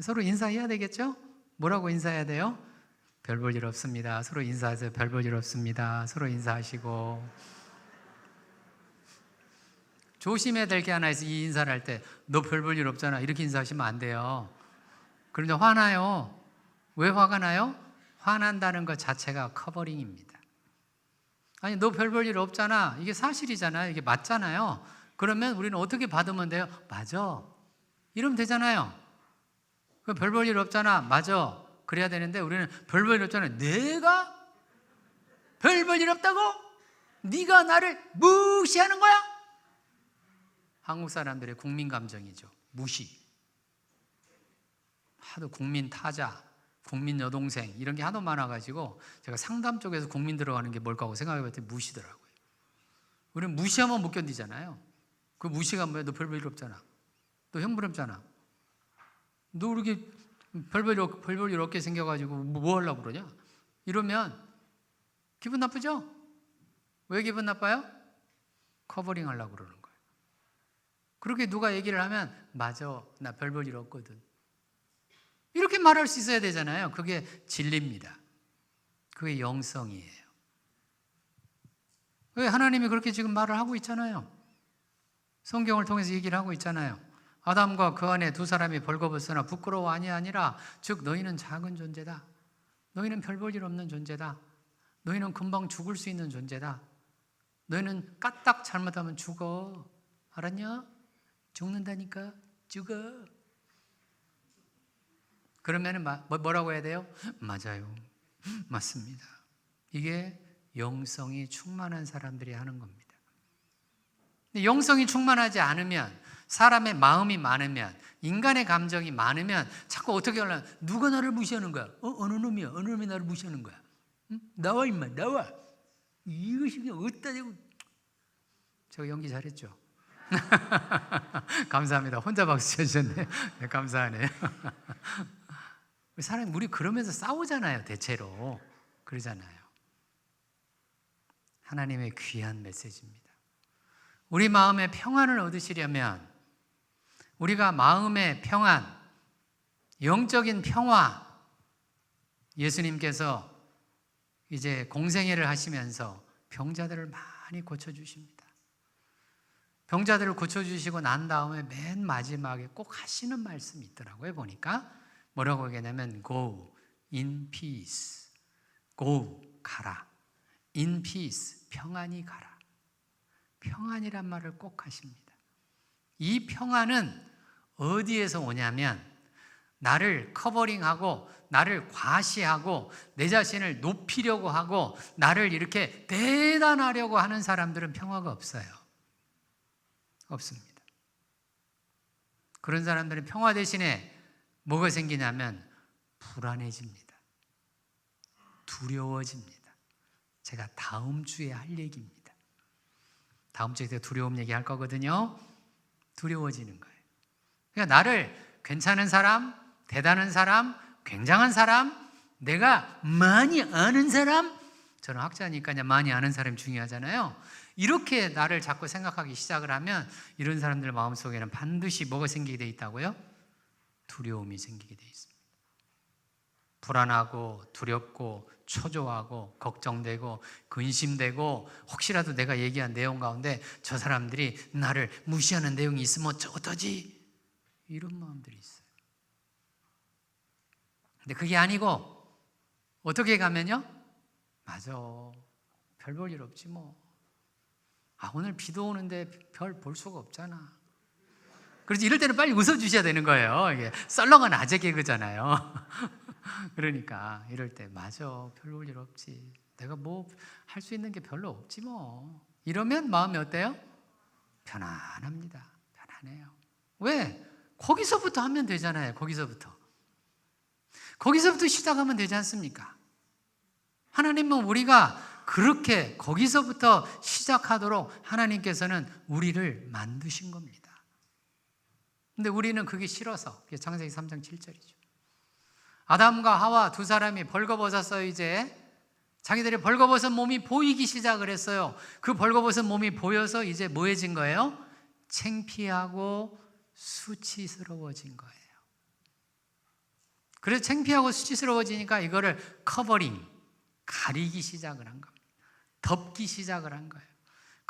서로 인사해야 되겠죠? 뭐라고 인사해야 돼요? 별 볼 일 없습니다. 서로 인사하세요. 별 볼 일 없습니다. 서로 인사하시고 조심해야 될 게 하나 있어. 이 인사를 할 때 너 별 볼 일 없잖아 이렇게 인사하시면 안 돼요. 그런데 화나요. 왜 화가 나요? 화난다는 것 자체가 커버링입니다. 아니 너 별 볼 일 없잖아 이게 사실이잖아요. 이게 맞잖아요. 그러면 우리는 어떻게 받으면 돼요? 맞아 이러면 되잖아요. 별 볼 일 없잖아 맞아 그래야 되는데 우리는 별 볼 일 없잖아 내가 별 볼 일 없다고? 네가 나를 무시하는 거야? 한국 사람들의 국민 감정이죠. 무시. 하도 국민 타자, 국민 여동생 이런 게 하도 많아가지고 제가 상담 쪽에서 국민 들어가는 게 뭘까 하고 생각해봤더니 무시더라고요. 우리는 무시하면 못 견디잖아요. 그 무시가 뭐야? 너 별 볼 일 없잖아. 너 형부름잖아. 너 이렇게 별 볼 일 없게 생겨가지고 뭐 하려고 그러냐? 이러면 기분 나쁘죠? 왜 기분 나빠요? 커버링 하려고 그러는 거예요. 그렇게 누가 얘기를 하면 맞아 나 별 볼 일 없거든 이렇게 말할 수 있어야 되잖아요. 그게 진리입니다. 그게 영성이에요. 왜 하나님이 그렇게 지금 말을 하고 있잖아요. 성경을 통해서 얘기를 하고 있잖아요. 아담과 그 안에 두 사람이 벌거벗으나 부끄러워 아니라 즉 너희는 작은 존재다. 너희는 별 볼 일 없는 존재다. 너희는 금방 죽을 수 있는 존재다. 너희는 까딱 잘못하면 죽어. 알았냐? 죽는다니까. 죽어. 그러면 뭐라고 해야 돼요? 맞아요. 맞습니다. 이게 영성이 충만한 사람들이 하는 겁니다. 근데 영성이 충만하지 않으면 사람의 마음이 많으면 인간의 감정이 많으면 자꾸 어떻게 하려면 누가 나를 무시하는 거야? 어느 놈이야? 어느 놈이 나를 무시하는 거야? 응? 나와 임마 나와. 이것이 어디다 대고. 제가 연기 잘했죠? 감사합니다. 혼자 박수 쳐주셨네요. 네, 감사하네요. 우리 그러면서 싸우잖아요. 대체로 그러잖아요. 하나님의 귀한 메시지입니다. 우리 마음의 평안을 얻으시려면 우리가 마음의 평안, 영적인 평화, 예수님께서 이제 공생애를 하시면서 병자들을 많이 고쳐주십니다. 병자들을 고쳐주시고 난 다음에 맨 마지막에 꼭 하시는 말씀이 있더라고요. 보니까 뭐라고 얘기하냐면 Go in peace. Go, 가라. In peace, 평안히 가라. 평안이란 말을 꼭 하십니다. 이 평안은 어디에서 오냐면 나를 커버링하고 나를 과시하고 내 자신을 높이려고 하고 나를 이렇게 대단하려고 하는 사람들은 평화가 없어요. 없습니다. 그런 사람들은 평화 대신에 뭐가 생기냐면 불안해집니다. 두려워집니다. 제가 다음 주에 할 얘기입니다. 다음 주에 두려움 얘기할 거거든요. 두려워지는 거예요. 그러니까 나를 괜찮은 사람, 대단한 사람, 굉장한 사람, 내가 많이 아는 사람, 저는 학자니까 많이 아는 사람이 중요하잖아요. 이렇게 나를 자꾸 생각하기 시작을 하면 이런 사람들 마음속에는 반드시 뭐가 생기게 돼 있다고요? 두려움이 생기게 돼 있습니다. 불안하고 두렵고 초조하고 걱정되고 근심되고 혹시라도 내가 얘기한 내용 가운데 저 사람들이 나를 무시하는 내용이 있으면 어떡하지? 이런 마음들이 있어요. 근데 그게 아니고 어떻게 가면요? 맞아. 별 볼 일 없지 뭐. 오늘 비도 오는데 별 볼 수가 없잖아. 그래서 이럴 때는 빨리 웃어주셔야 되는 거예요. 이게 썰렁한 아재 개그잖아요. 그러니까 이럴 때 맞아. 별 볼 일 없지. 내가 뭐 할 수 있는 게 별로 없지 뭐. 이러면 마음이 어때요? 편안합니다. 편안해요. 왜? 거기서부터 하면 되잖아요. 거기서부터 시작하면 되지 않습니까? 하나님은 우리가 그렇게 거기서부터 시작하도록 하나님께서는 우리를 만드신 겁니다. 근데 우리는 그게 싫어서, 그게 창세기 3장 7절이죠. 아담과 하와 두 사람이 벌거벗었어요. 이제 자기들이 벌거벗은 몸이 보이기 시작을 했어요. 그 벌거벗은 몸이 보여서 이제 뭐해진 거예요? 창피하고 수치스러워진 거예요. 그래서 창피하고 수치스러워지니까 이거를 커버링, 가리기 시작을 한 겁니다. 덮기 시작을 한 거예요.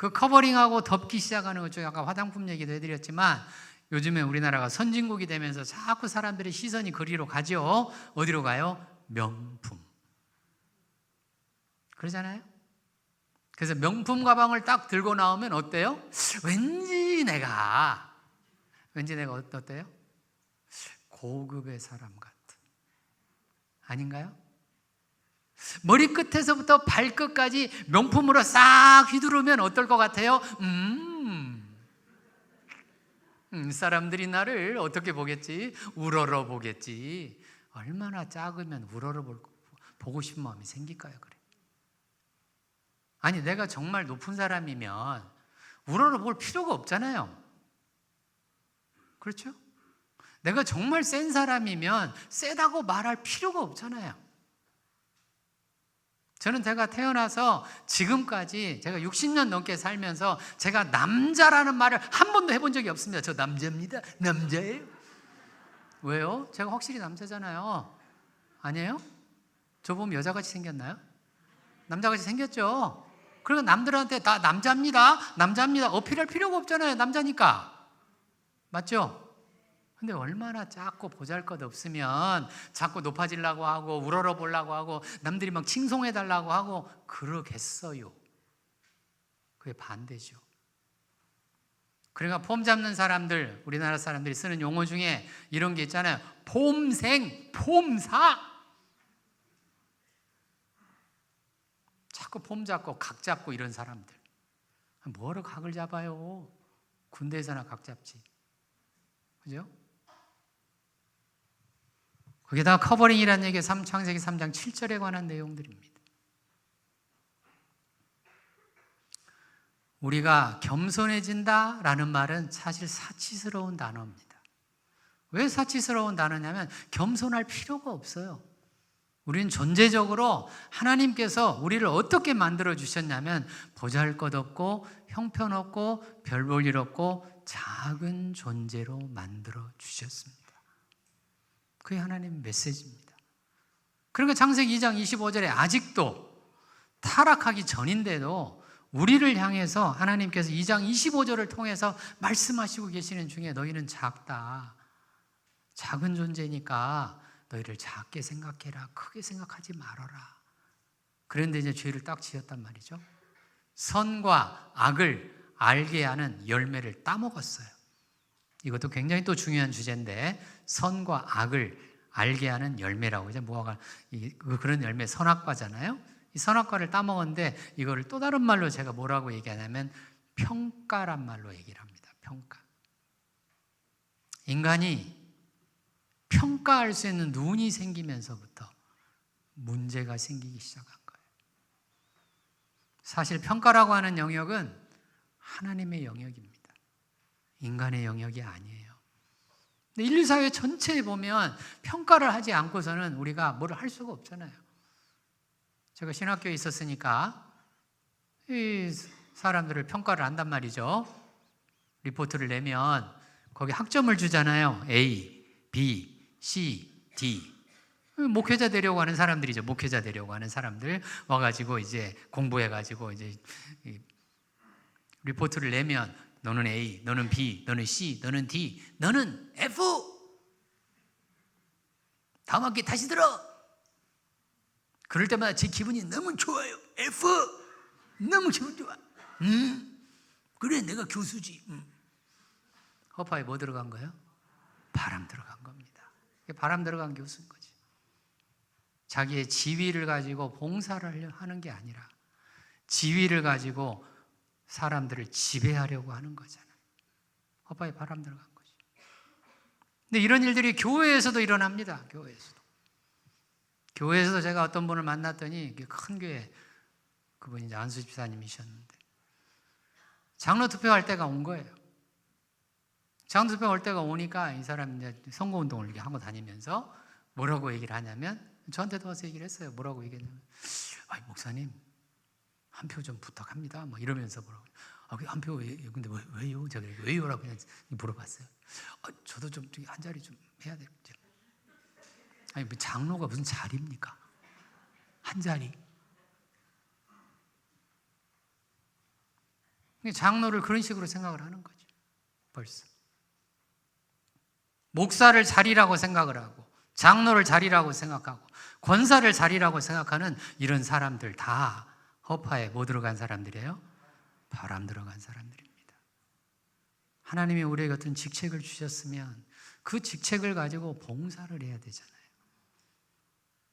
그 커버링하고 덮기 시작하는 것 중에 아까 화장품 얘기도 해드렸지만 요즘에 우리나라가 선진국이 되면서 자꾸 사람들의 시선이 거리로 가죠. 어디로 가요? 명품. 그러잖아요. 그래서 명품 가방을 딱 들고 나오면 어때요? 왠지 내가 어때요? 고급의 사람 같은. 아닌가요? 머리끝에서부터 발끝까지 명품으로 싹 휘두르면 어떨 것 같아요? 사람들이 나를 어떻게 보겠지? 우러러 보겠지. 얼마나 작으면 우러러 보고 싶은 마음이 생길까요? 그래. 아니, 내가 정말 높은 사람이면 우러러 볼 필요가 없잖아요. 그렇죠? 내가 정말 센 사람이면 세다고 말할 필요가 없잖아요. 저는 제가 태어나서 지금까지 제가 60년 넘게 살면서 제가 남자라는 말을 한 번도 해본 적이 없습니다. 저 남자입니다. 남자예요. 왜요? 제가 확실히 남자잖아요. 아니에요? 저 보면 여자같이 생겼나요? 남자같이 생겼죠? 그리고 남들한테 다 남자입니다. 어필할 필요가 없잖아요. 남자니까. 맞죠? 근데 얼마나 작고 보잘것없으면 자꾸 높아지려고 하고 우러러 보려고 하고 남들이 막 칭송해달라고 하고 그러겠어요. 그게 반대죠. 그러니까 폼 잡는 사람들, 우리나라 사람들이 쓰는 용어 중에 이런 게 있잖아요. 폼생, 폼사. 자꾸 폼 잡고 각 잡고 이런 사람들. 뭐하러 각을 잡아요? 군대에서나 각 잡지. 그죠? 거기다가 커버링이라는 얘기가 창세기 3장 7절에 관한 내용들입니다. 우리가 겸손해진다라는 말은 사실 사치스러운 단어입니다. 왜 사치스러운 단어냐면 겸손할 필요가 없어요. 우리는 존재적으로 하나님께서 우리를 어떻게 만들어 주셨냐면 보잘것없고 형편없고 별 볼 일 없고 작은 존재로 만들어 주셨습니다. 그게 하나님 메시지입니다. 그러니까 창세기 2장 25절에 아직도 타락하기 전인데도 우리를 향해서 하나님께서 2장 25절을 통해서 말씀하시고 계시는 중에 너희는 작다. 작은 존재니까 너희를 작게 생각해라. 크게 생각하지 말아라. 그런데 이제 죄를 딱 지었단 말이죠. 선과 악을 알게 하는 열매를 따먹었어요. 이것도 굉장히 또 중요한 주제인데 선과 악을 알게 하는 열매라고 이제 무화과 그런 열매 선악과잖아요. 이 선악과를 따먹었는데 이거를 또 다른 말로 제가 뭐라고 얘기하냐면 평가란 말로 얘기를 합니다. 평가. 인간이 평가할 수 있는 눈이 생기면서부터 문제가 생기기 시작한 거예요. 사실 평가라고 하는 영역은 하나님의 영역입니다. 인간의 영역이 아니에요. 근데 인류 사회 전체에 보면 평가를 하지 않고서는 우리가 뭐를 할 수가 없잖아요. 제가 신학교에 있었으니까 이 사람들을 평가를 한단 말이죠. 리포트를 내면 거기 학점을 주잖아요. A, B, C, D. 목회자 되려고 하는 사람들이죠. 목회자 되려고 하는 사람들 와가지고 이제 공부해가지고 이제 리포트를 내면 너는 A, 너는 B, 너는 C, 너는 D, 너는 F. 다음 학기 다시 들어. 그럴 때마다 제 기분이 너무 좋아요. F. 너무 기분 좋아. 그래 내가 교수지. 허파에 뭐 들어간 거예요? 바람 들어간 겁니다. 바람 들어간 교수인 거지. 자기의 지위를 가지고 봉사를 하는 게 아니라 지위를 가지고 사람들을 지배하려고 하는 거잖아요. 허파에 바람 들어간 거죠. 근데 이런 일들이 교회에서도 일어납니다. 교회에서도 제가 어떤 분을 만났더니 큰 교회 그분이 이제 안수 집사님이셨는데 장로 투표할 때가 온 거예요. 장로 투표 올 때가 오니까 이 사람이 이제 선거운동을 이렇게 하고 다니면서 뭐라고 얘기를 하냐면 저한테도 와서 얘기를 했어요. 뭐라고 얘기했냐면 목사님 한 표 좀 부탁합니다. 뭐 이러면서 뭐라고. 한 표 근데 왜요? 제가 왜요라고 그냥 물어봤어요. 저도 좀 한 자리 좀 해야 돼요. 아니 뭐 장로가 무슨 자리입니까? 한 자리. 장로를 그런 식으로 생각을 하는 거죠. 벌써 목사를 자리라고 생각을 하고, 장로를 자리라고 생각하고, 권사를 자리라고 생각하는 이런 사람들 다 허파에 뭐 들어간 사람들이에요? 바람 들어간 사람들입니다. 하나님이 우리에게 어떤 직책을 주셨으면 그 직책을 가지고 봉사를 해야 되잖아요.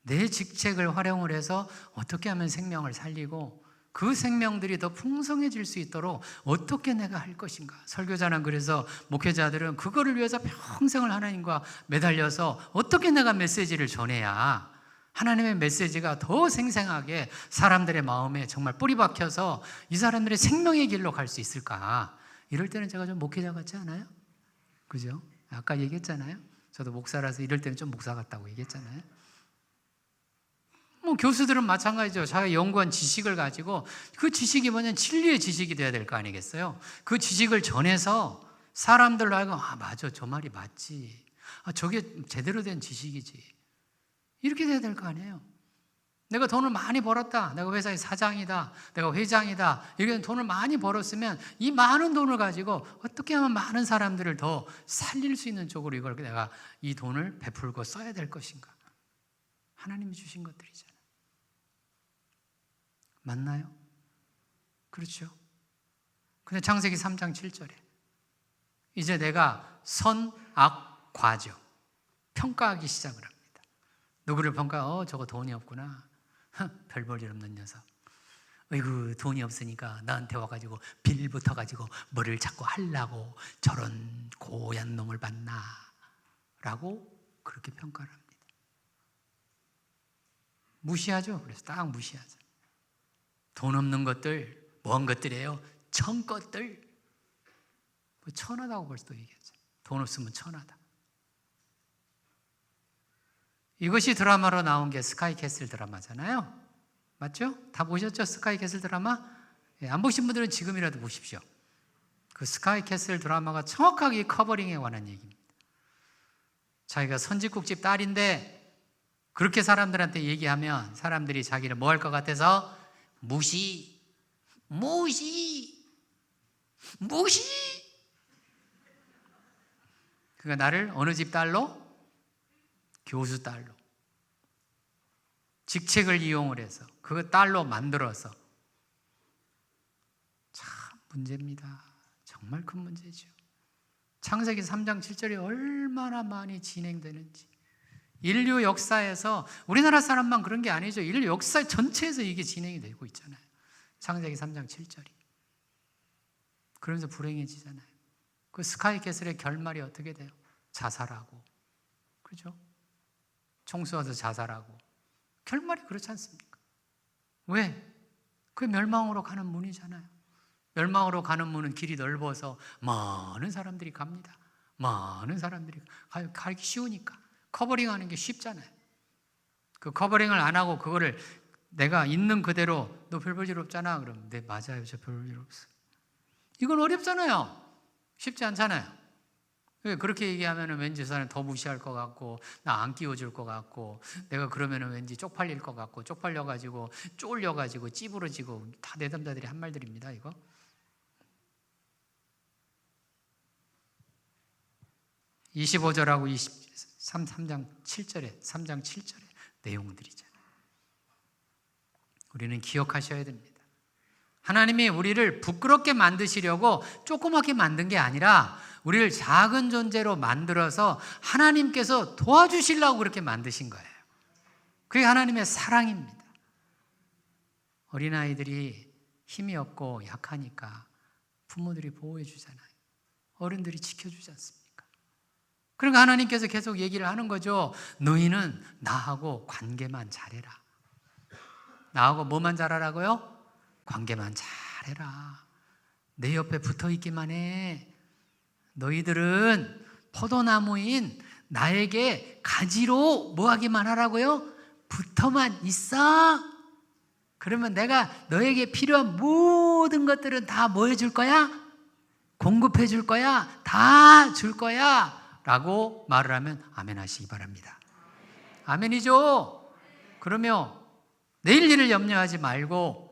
내 직책을 활용을 해서 어떻게 하면 생명을 살리고 그 생명들이 더 풍성해질 수 있도록 어떻게 내가 할 것인가. 설교자는 그래서 목회자들은 그거를 위해서 평생을 하나님과 매달려서 어떻게 내가 메시지를 전해야 하나님의 메시지가 더 생생하게 사람들의 마음에 정말 뿌리 박혀서 이 사람들의 생명의 길로 갈 수 있을까. 이럴 때는 제가 좀 목회자 같지 않아요? 그죠? 아까 얘기했잖아요. 저도 목사라서 이럴 때는 좀 목사 같다고 얘기했잖아요. 교수들은 마찬가지죠. 자기가 연구한 지식을 가지고, 그 지식이 뭐냐면 진리의 지식이 돼야 될 거 아니겠어요? 그 지식을 전해서 사람들로 하여금 맞아, 저 말이 맞지, 저게 제대로 된 지식이지, 이렇게 돼야 될 거 아니에요. 내가 돈을 많이 벌었다, 내가 회사의 사장이다, 내가 회장이다, 이렇게 돈을 많이 벌었으면 이 많은 돈을 가지고 어떻게 하면 많은 사람들을 더 살릴 수 있는 쪽으로 이걸 내가 이 돈을 베풀고 써야 될 것인가. 하나님이 주신 것들이잖아요. 맞나요? 그렇죠? 근데 창세기 3장 7절에 이제 내가 선, 악, 과죠. 평가하기 시작을 합니다. 누구를 평가? 저거 돈이 없구나. 별 볼 일 없는 녀석. 어이구, 돈이 없으니까 나한테 와가지고 빌 붙어가지고 뭐를 자꾸 하려고 저런 고얀 놈을 봤나 라고 그렇게 평가를 합니다. 무시하죠. 그래서 딱 무시하죠. 돈 없는 것들, 뭐한 것들이에요? 천 것들. 천하다고 벌써 또 얘기했죠. 돈 없으면 천하다. 이것이 드라마로 나온 게 스카이캐슬 드라마잖아요. 맞죠? 다 보셨죠? 스카이캐슬 드라마? 안 보신 분들은 지금이라도 보십시오. 그 스카이캐슬 드라마가 정확하게 커버링에 관한 얘기입니다. 자기가 선지국집 딸인데 그렇게 사람들한테 얘기하면 사람들이 자기를 뭐 할 것 같아서 무시. 그러니까 나를 어느 집 딸로? 교수 딸로. 직책을 이용을 해서 그거 딸로 만들어서. 참 문제입니다. 정말 큰 문제죠. 창세기 3장 7절이 얼마나 많이 진행되는지. 인류 역사에서, 우리나라 사람만 그런 게 아니죠. 인류 역사 전체에서 이게 진행이 되고 있잖아요. 창세기 3장 7절이. 그러면서 불행해지잖아요. 그 스카이캐슬의 결말이 어떻게 돼요? 자살하고. 그렇죠? 총 쏘아서 자살하고. 결말이 그렇지 않습니까? 왜? 그게 멸망으로 가는 문이잖아요. 멸망으로 가는 문은 길이 넓어서 많은 사람들이 갑니다. 많은 사람들이 가기 쉬우니까. 커버링하는 게 쉽잖아요. 그 커버링을 안 하고 그거를 내가 있는 그대로 너 별 볼 일 없잖아. 그러면 네 맞아요. 저 별 볼 일 없어요. 이건 어렵잖아요. 쉽지 않잖아요. 그렇게 얘기하면 왠지 사람 더 무시할 것 같고 나 안 끼워줄 것 같고 내가 그러면 왠지 쪽팔릴 것 같고 쪽팔려가지고 쫄려가지고 찌부러지고 다 내담자들이 한 말들입니다. 이거. (25절하고 3장 7절의 내용들이잖아요. 우리는 기억하셔야 됩니다. 하나님이 우리를 부끄럽게 만드시려고 조그맣게 만든 게 아니라 우리를 작은 존재로 만들어서 하나님께서 도와주시려고 그렇게 만드신 거예요. 그게 하나님의 사랑입니다. 어린아이들이 힘이 없고 약하니까 부모들이 보호해 주잖아요. 어른들이 지켜주지 않습니까? 그러니까 하나님께서 계속 얘기를 하는 거죠. 너희는 나하고 관계만 잘해라. 나하고 뭐만 잘하라고요? 관계만 잘해라. 내 옆에 붙어있기만 해. 너희들은 포도나무인 나에게 가지로 뭐 하기만 하라고요? 붙어만 있어. 그러면 내가 너에게 필요한 모든 것들은 다 뭐 해줄 거야? 공급해 줄 거야. 다 줄 거야. 라고 말을 하면 아멘 하시기 바랍니다. 아멘이죠? 그러면 내일 일을 염려하지 말고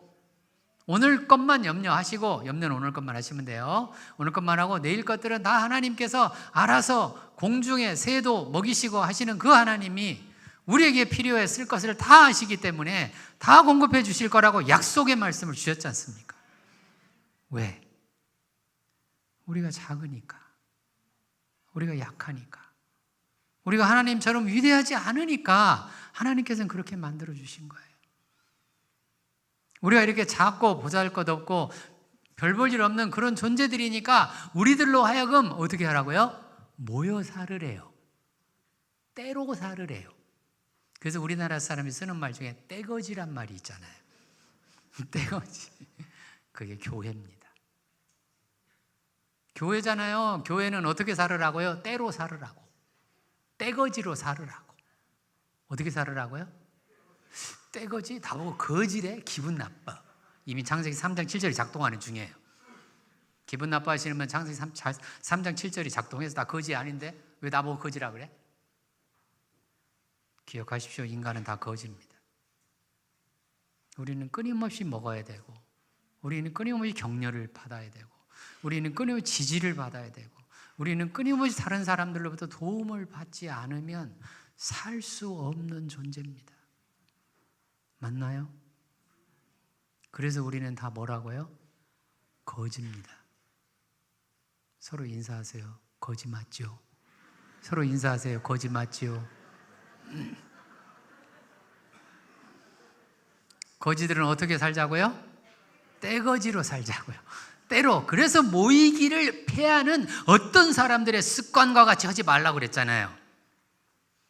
오늘 것만 염려하시고, 염려는 오늘 것만 하시면 돼요. 오늘 것만 하고 내일 것들은 다 하나님께서 알아서 공중의 새도 먹이시고 하시는 그 하나님이 우리에게 필요했을 것을 다 아시기 때문에 다 공급해 주실 거라고 약속의 말씀을 주셨지 않습니까? 왜? 우리가 작으니까, 우리가 약하니까, 우리가 하나님처럼 위대하지 않으니까 하나님께서는 그렇게 만들어 주신 거예요. 우리가 이렇게 작고 보잘것없고 별 볼 일 없는 그런 존재들이니까 우리들로 하여금 어떻게 하라고요? 모여 살으래요. 때로 살으래요. 그래서 우리나라 사람이 쓰는 말 중에 떼거지란 말이 있잖아요. 떼거지. 그게 교회입니다. 교회잖아요. 교회는 어떻게 살으라고요? 때로 살으라고. 떼거지로 살으라고. 어떻게 살으라고요? 떼거지? 나보고 거지래? 기분 나빠. 이미 창세기 3장 7절이 작동하는 중이에요. 기분 나빠하시면 창세기 3장 7절이 작동해서 나 거지 아닌데 왜 나보고 거지라 그래? 기억하십시오. 인간은 다 거지입니다. 우리는 끊임없이 먹어야 되고, 우리는 끊임없이 격려를 받아야 되고, 우리는 끊임없이 지지를 받아야 되고, 우리는 끊임없이 다른 사람들로부터 도움을 받지 않으면 살 수 없는 존재입니다. 맞나요? 그래서 우리는 다 뭐라고요? 거지입니다. 서로 인사하세요. 거지 맞죠? 서로 인사하세요. 거지 맞죠? 거지들은 어떻게 살자고요? 떼거지로 살자고요. 때로. 그래서 모이기를 패하는 어떤 사람들의 습관과 같이 하지 말라고 그랬잖아요.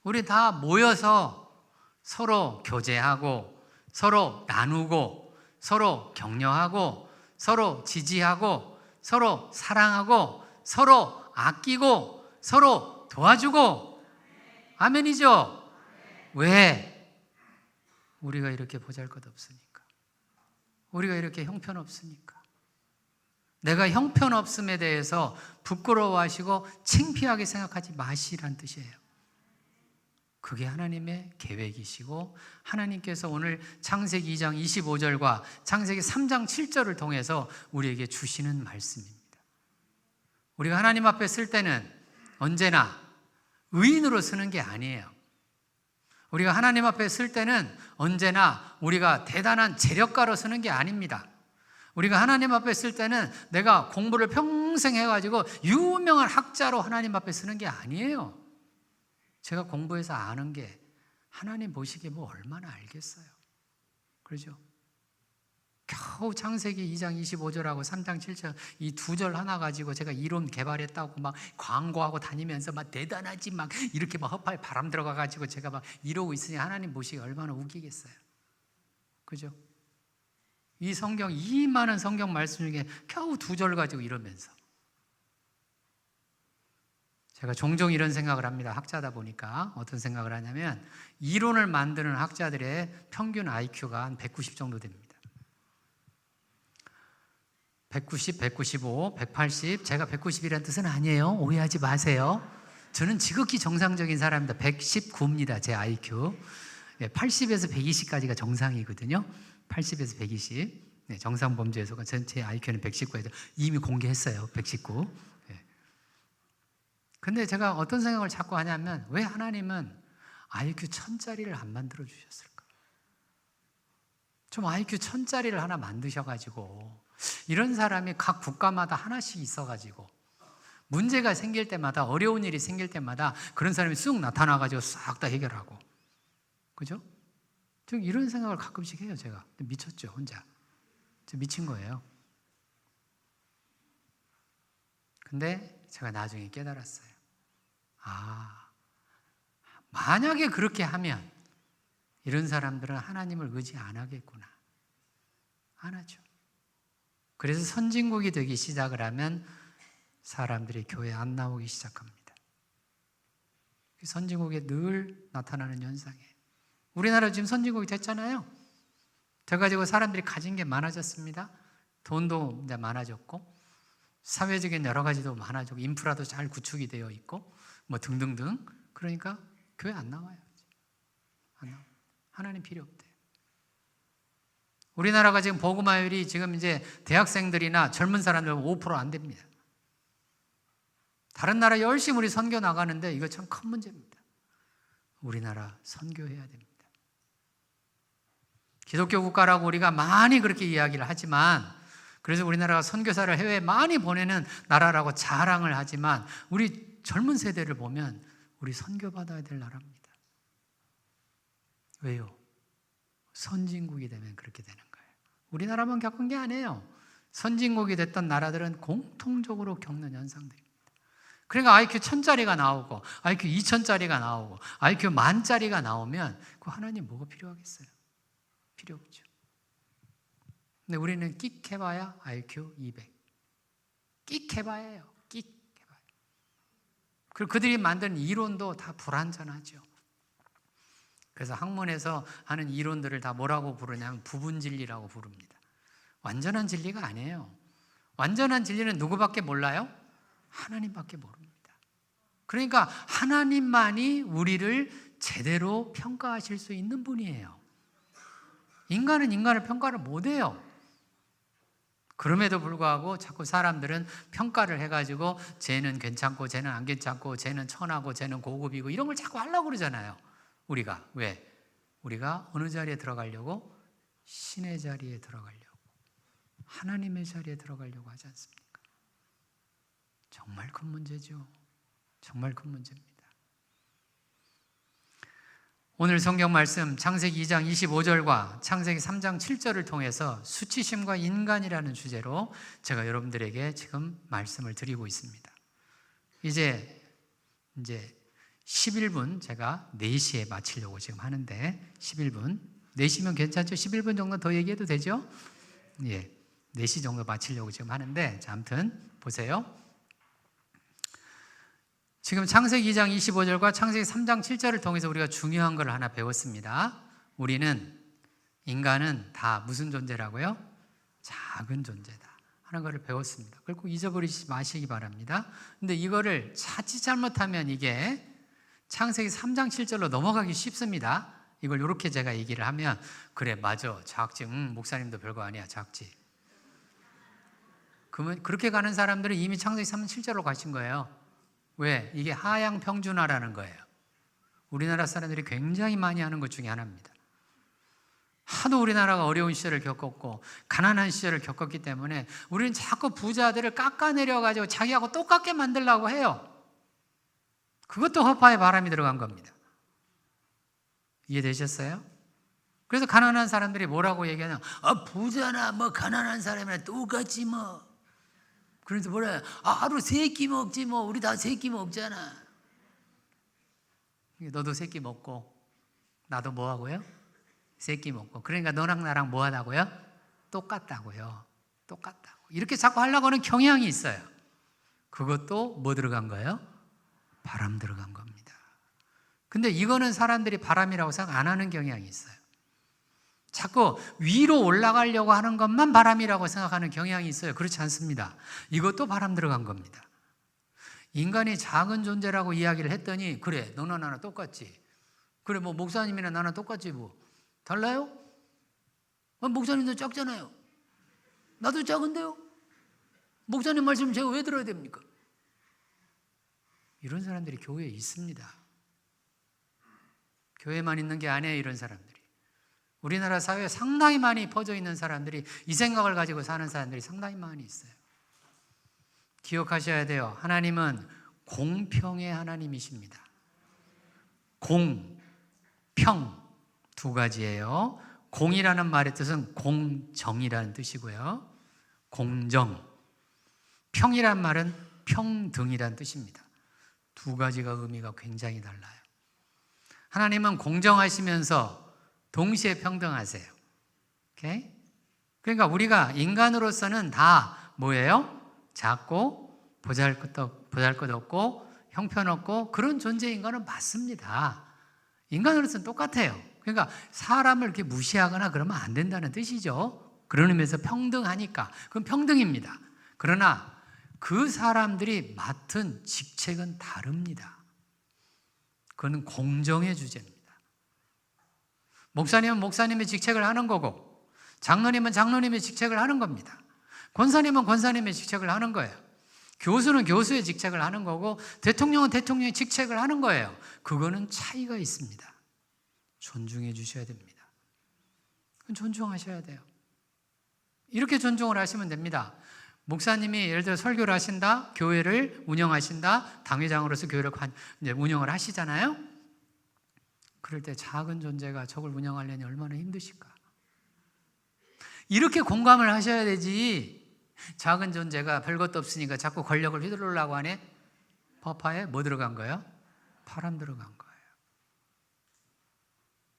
우리 다 모여서 서로 교제하고, 서로 나누고, 서로 격려하고, 서로 지지하고, 서로 사랑하고, 서로 아끼고, 서로 도와주고. 아멘이죠? 왜? 우리가 이렇게 보잘것없으니까. 우리가 이렇게 형편없으니까. 내가 형편없음에 대해서 부끄러워하시고 창피하게 생각하지 마시란 뜻이에요. 그게 하나님의 계획이시고 하나님께서 오늘 창세기 2장 25절과 창세기 3장 7절을 통해서 우리에게 주시는 말씀입니다. 우리가 하나님 앞에 쓸 때는 언제나 의인으로 쓰는 게 아니에요. 우리가 하나님 앞에 쓸 때는 언제나 우리가 대단한 재력가로 쓰는 게 아닙니다. 우리가 하나님 앞에 쓸 때는 내가 공부를 평생 해가지고 유명한 학자로 하나님 앞에 쓰는 게 아니에요. 제가 공부해서 아는 게 하나님 보시기에 뭐 얼마나 알겠어요. 그렇죠? 겨우 창세기 2장 25절하고 3장 7절 이 두 절 하나 가지고 제가 이론 개발했다고 막 광고하고 다니면서 막 대단하지 막 이렇게 막 헛발 바람 들어가 가지고 제가 막 이러고 있으니 하나님 보시기 얼마나 웃기겠어요. 그죠? 이 성경, 이 많은 성경 말씀 중에 겨우 두 절 가지고 이러면서 제가 종종 이런 생각을 합니다. 학자다 보니까 어떤 생각을 하냐면 이론을 만드는 학자들의 평균 IQ가 한 190 정도 됩니다. 190, 195, 180. 제가 190이라는 뜻은 아니에요. 오해하지 마세요. 저는 지극히 정상적인 사람입니다. 119입니다. 제 IQ. 80에서 120까지가 정상이거든요. 80에서 120. 네, 정상 범주에서 전체 IQ는 119에서 이미 공개했어요. 119. 근데 제가 어떤 생각을 자꾸 하냐면 왜 하나님은 IQ 1000짜리를 안 만들어 주셨을까? 좀 IQ 1000짜리를 하나 만드셔가지고 이런 사람이 각 국가마다 하나씩 있어가지고 문제가 생길 때마다 어려운 일이 생길 때마다 그런 사람이 쑥 나타나가지고 싹 다 해결하고. 그죠? 좀 이런 생각을 가끔씩 해요. 제가 미쳤죠 혼자. 미친 거예요. 근데 제가 나중에 깨달았어요. 만약에 그렇게 하면 이런 사람들은 하나님을 의지 안 하겠구나. 안 하죠. 그래서 선진국이 되기 시작을 하면 사람들이 교회에 안 나오기 시작합니다. 선진국에 늘 나타나는 현상이에요. 우리나라 지금 선진국이 됐잖아요. 돼가지고 사람들이 가진 게 많아졌습니다. 돈도 이제 많아졌고 사회적인 여러 가지도 많아지고 인프라도 잘 구축이 되어 있고 뭐 등등등. 그러니까 교회 안 나와요. 안 나와요. 하나님 필요 없대요. 우리나라가 지금 복음화율이 지금 이제 대학생들이나 젊은 사람들 5%안 됩니다. 다른 나라 열심히 우리 선교 나가는데 이거 참 큰 문제입니다. 우리나라 선교해야 됩니다. 기독교 국가라고 우리가 많이 그렇게 이야기를 하지만, 그래서 우리나라가 선교사를 해외에 많이 보내는 나라라고 자랑을 하지만, 우리 젊은 세대를 보면 우리 선교받아야 될 나라입니다. 왜요? 선진국이 되면 그렇게 되는 거예요. 우리나라만 겪은 게 아니에요. 선진국이 됐던 나라들은 공통적으로 겪는 현상들입니다. 그러니까 IQ 1000짜리가 나오고 IQ 2000짜리가 나오고 IQ 10,000짜리가 나오면 그 하나님 뭐가 필요하겠어요? 필요 없죠. 근데 우리는 끽 해봐야 IQ 200. 끽 해봐야요. 끽 해봐야. 그리고 그들이 만든 이론도 다 불완전하죠. 그래서 학문에서 하는 이론들을 다 뭐라고 부르냐면 부분 진리라고 부릅니다. 완전한 진리가 아니에요. 완전한 진리는 누구밖에 몰라요? 하나님밖에 모릅니다. 그러니까 하나님만이 우리를 제대로 평가하실 수 있는 분이에요. 인간은 인간을 평가를 못해요. 그럼에도 불구하고 자꾸 사람들은 평가를 해가지고 쟤는 괜찮고 쟤는 안 괜찮고 쟤는 천하고 쟤는 고급이고 이런 걸 자꾸 하려고 그러잖아요. 우리가 왜? 우리가 어느 자리에 들어가려고? 신의 자리에 들어가려고, 하나님의 자리에 들어가려고 하지 않습니까? 정말 큰 문제죠. 정말 큰 문제입니다. 오늘 성경 말씀 창세기 2장 25절과 창세기 3장 7절을 통해서 수치심과 인간이라는 주제로 제가 여러분들에게 지금 말씀을 드리고 있습니다. 이제 11분 제가 4시에 마치려고 지금 하는데 11분, 4시면 괜찮죠? 11분 정도 더 얘기해도 되죠? 예, 4시 정도 마치려고 지금 하는데, 자, 아무튼 보세요. 지금 창세기 2장 25절과 창세기 3장 7절을 통해서 우리가 중요한 걸 하나 배웠습니다. 인간은 다 무슨 존재라고요? 작은 존재다 하는 것을 배웠습니다. 그걸 꼭 잊어버리지 마시기 바랍니다. 근데 이거를 자칫 잘못하면 이게 창세기 3장 7절로 넘어가기 쉽습니다. 이걸 이렇게 제가 얘기를 하면, 그래 맞아 작지, 목사님도 별거 아니야 작지. 그러면 그렇게 가는 사람들은 이미 창세기 3장 7절로 가신 거예요. 왜? 이게 하향 평준화라는 거예요. 우리나라 사람들이 굉장히 많이 하는 것 중에 하나입니다. 하도 우리나라가 어려운 시절을 겪었고 가난한 시절을 겪었기 때문에 우리는 자꾸 부자들을 깎아내려가지고 자기하고 똑같게 만들려고 해요. 그것도 허파에 바람이 들어간 겁니다. 이해되셨어요? 그래서 가난한 사람들이 뭐라고 얘기하냐, 부자나 뭐 가난한 사람이나 똑같지 뭐. 그래서 뭐래, 하루 3끼 먹지 뭐, 우리 다 3끼 먹잖아. 너도 3끼 먹고 나도 뭐 하고요? 3끼 먹고. 그러니까 너랑 나랑 뭐 하다고요? 똑같다고요. 똑같다고. 이렇게 자꾸 하려고 하는 경향이 있어요. 그것도 뭐 들어간 거예요? 바람 들어간 겁니다. 근데 이거는 사람들이 바람이라고 생각 안 하는 경향이 있어요. 자꾸 위로 올라가려고 하는 것만 바람이라고 생각하는 경향이 있어요. 그렇지 않습니다. 이것도 바람 들어간 겁니다. 인간이 작은 존재라고 이야기를 했더니, 그래 너나 나나 똑같지. 그래 뭐 목사님이나 나나 똑같지 뭐. 달라요? 목사님도 작잖아요. 나도 작은데요. 목사님 말씀 제가 왜 들어야 됩니까? 이런 사람들이 교회에 있습니다. 교회만 있는 게 아니에요. 이런 사람들이 우리나라 사회에 상당히 많이 퍼져 있는 사람들이, 이 생각을 가지고 사는 사람들이 상당히 많이 있어요. 기억하셔야 돼요. 하나님은 공평의 하나님이십니다. 공, 평 두 가지예요. 공이라는 말의 뜻은 공정이라는 뜻이고요. 공정. 평이란 말은 평등이라는 뜻입니다. 두 가지가 의미가 굉장히 달라요. 하나님은 공정하시면서 동시에 평등하세요. 오케이? 그러니까 우리가 인간으로서는 다 뭐예요? 작고 보잘것 없고 형편없고 그런 존재인 거는 맞습니다. 인간으로서는 똑같아요. 그러니까 사람을 이렇게 무시하거나 그러면 안 된다는 뜻이죠. 그런 의미에서 평등하니까 그건 평등입니다. 그러나 그 사람들이 맡은 직책은 다릅니다. 그건 공정의 주제입니다. 목사님은 목사님의 직책을 하는 거고, 장로님은 장로님의 직책을 하는 겁니다. 권사님은 권사님의 직책을 하는 거예요. 교수는 교수의 직책을 하는 거고 대통령은 대통령의 직책을 하는 거예요. 그거는 차이가 있습니다. 존중해 주셔야 됩니다. 존중하셔야 돼요. 이렇게 존중을 하시면 됩니다. 목사님이 예를 들어 설교를 하신다, 교회를 운영하신다, 당회장으로서 교회를 이제 운영을 하시잖아요. 그럴 때 작은 존재가 저걸 운영하려니 얼마나 힘드실까? 이렇게 공감을 하셔야 되지. 작은 존재가 별것도 없으니까 자꾸 권력을 휘두르려고 하네. 법화에 뭐 들어간 거예요? 바람 들어간 거예요.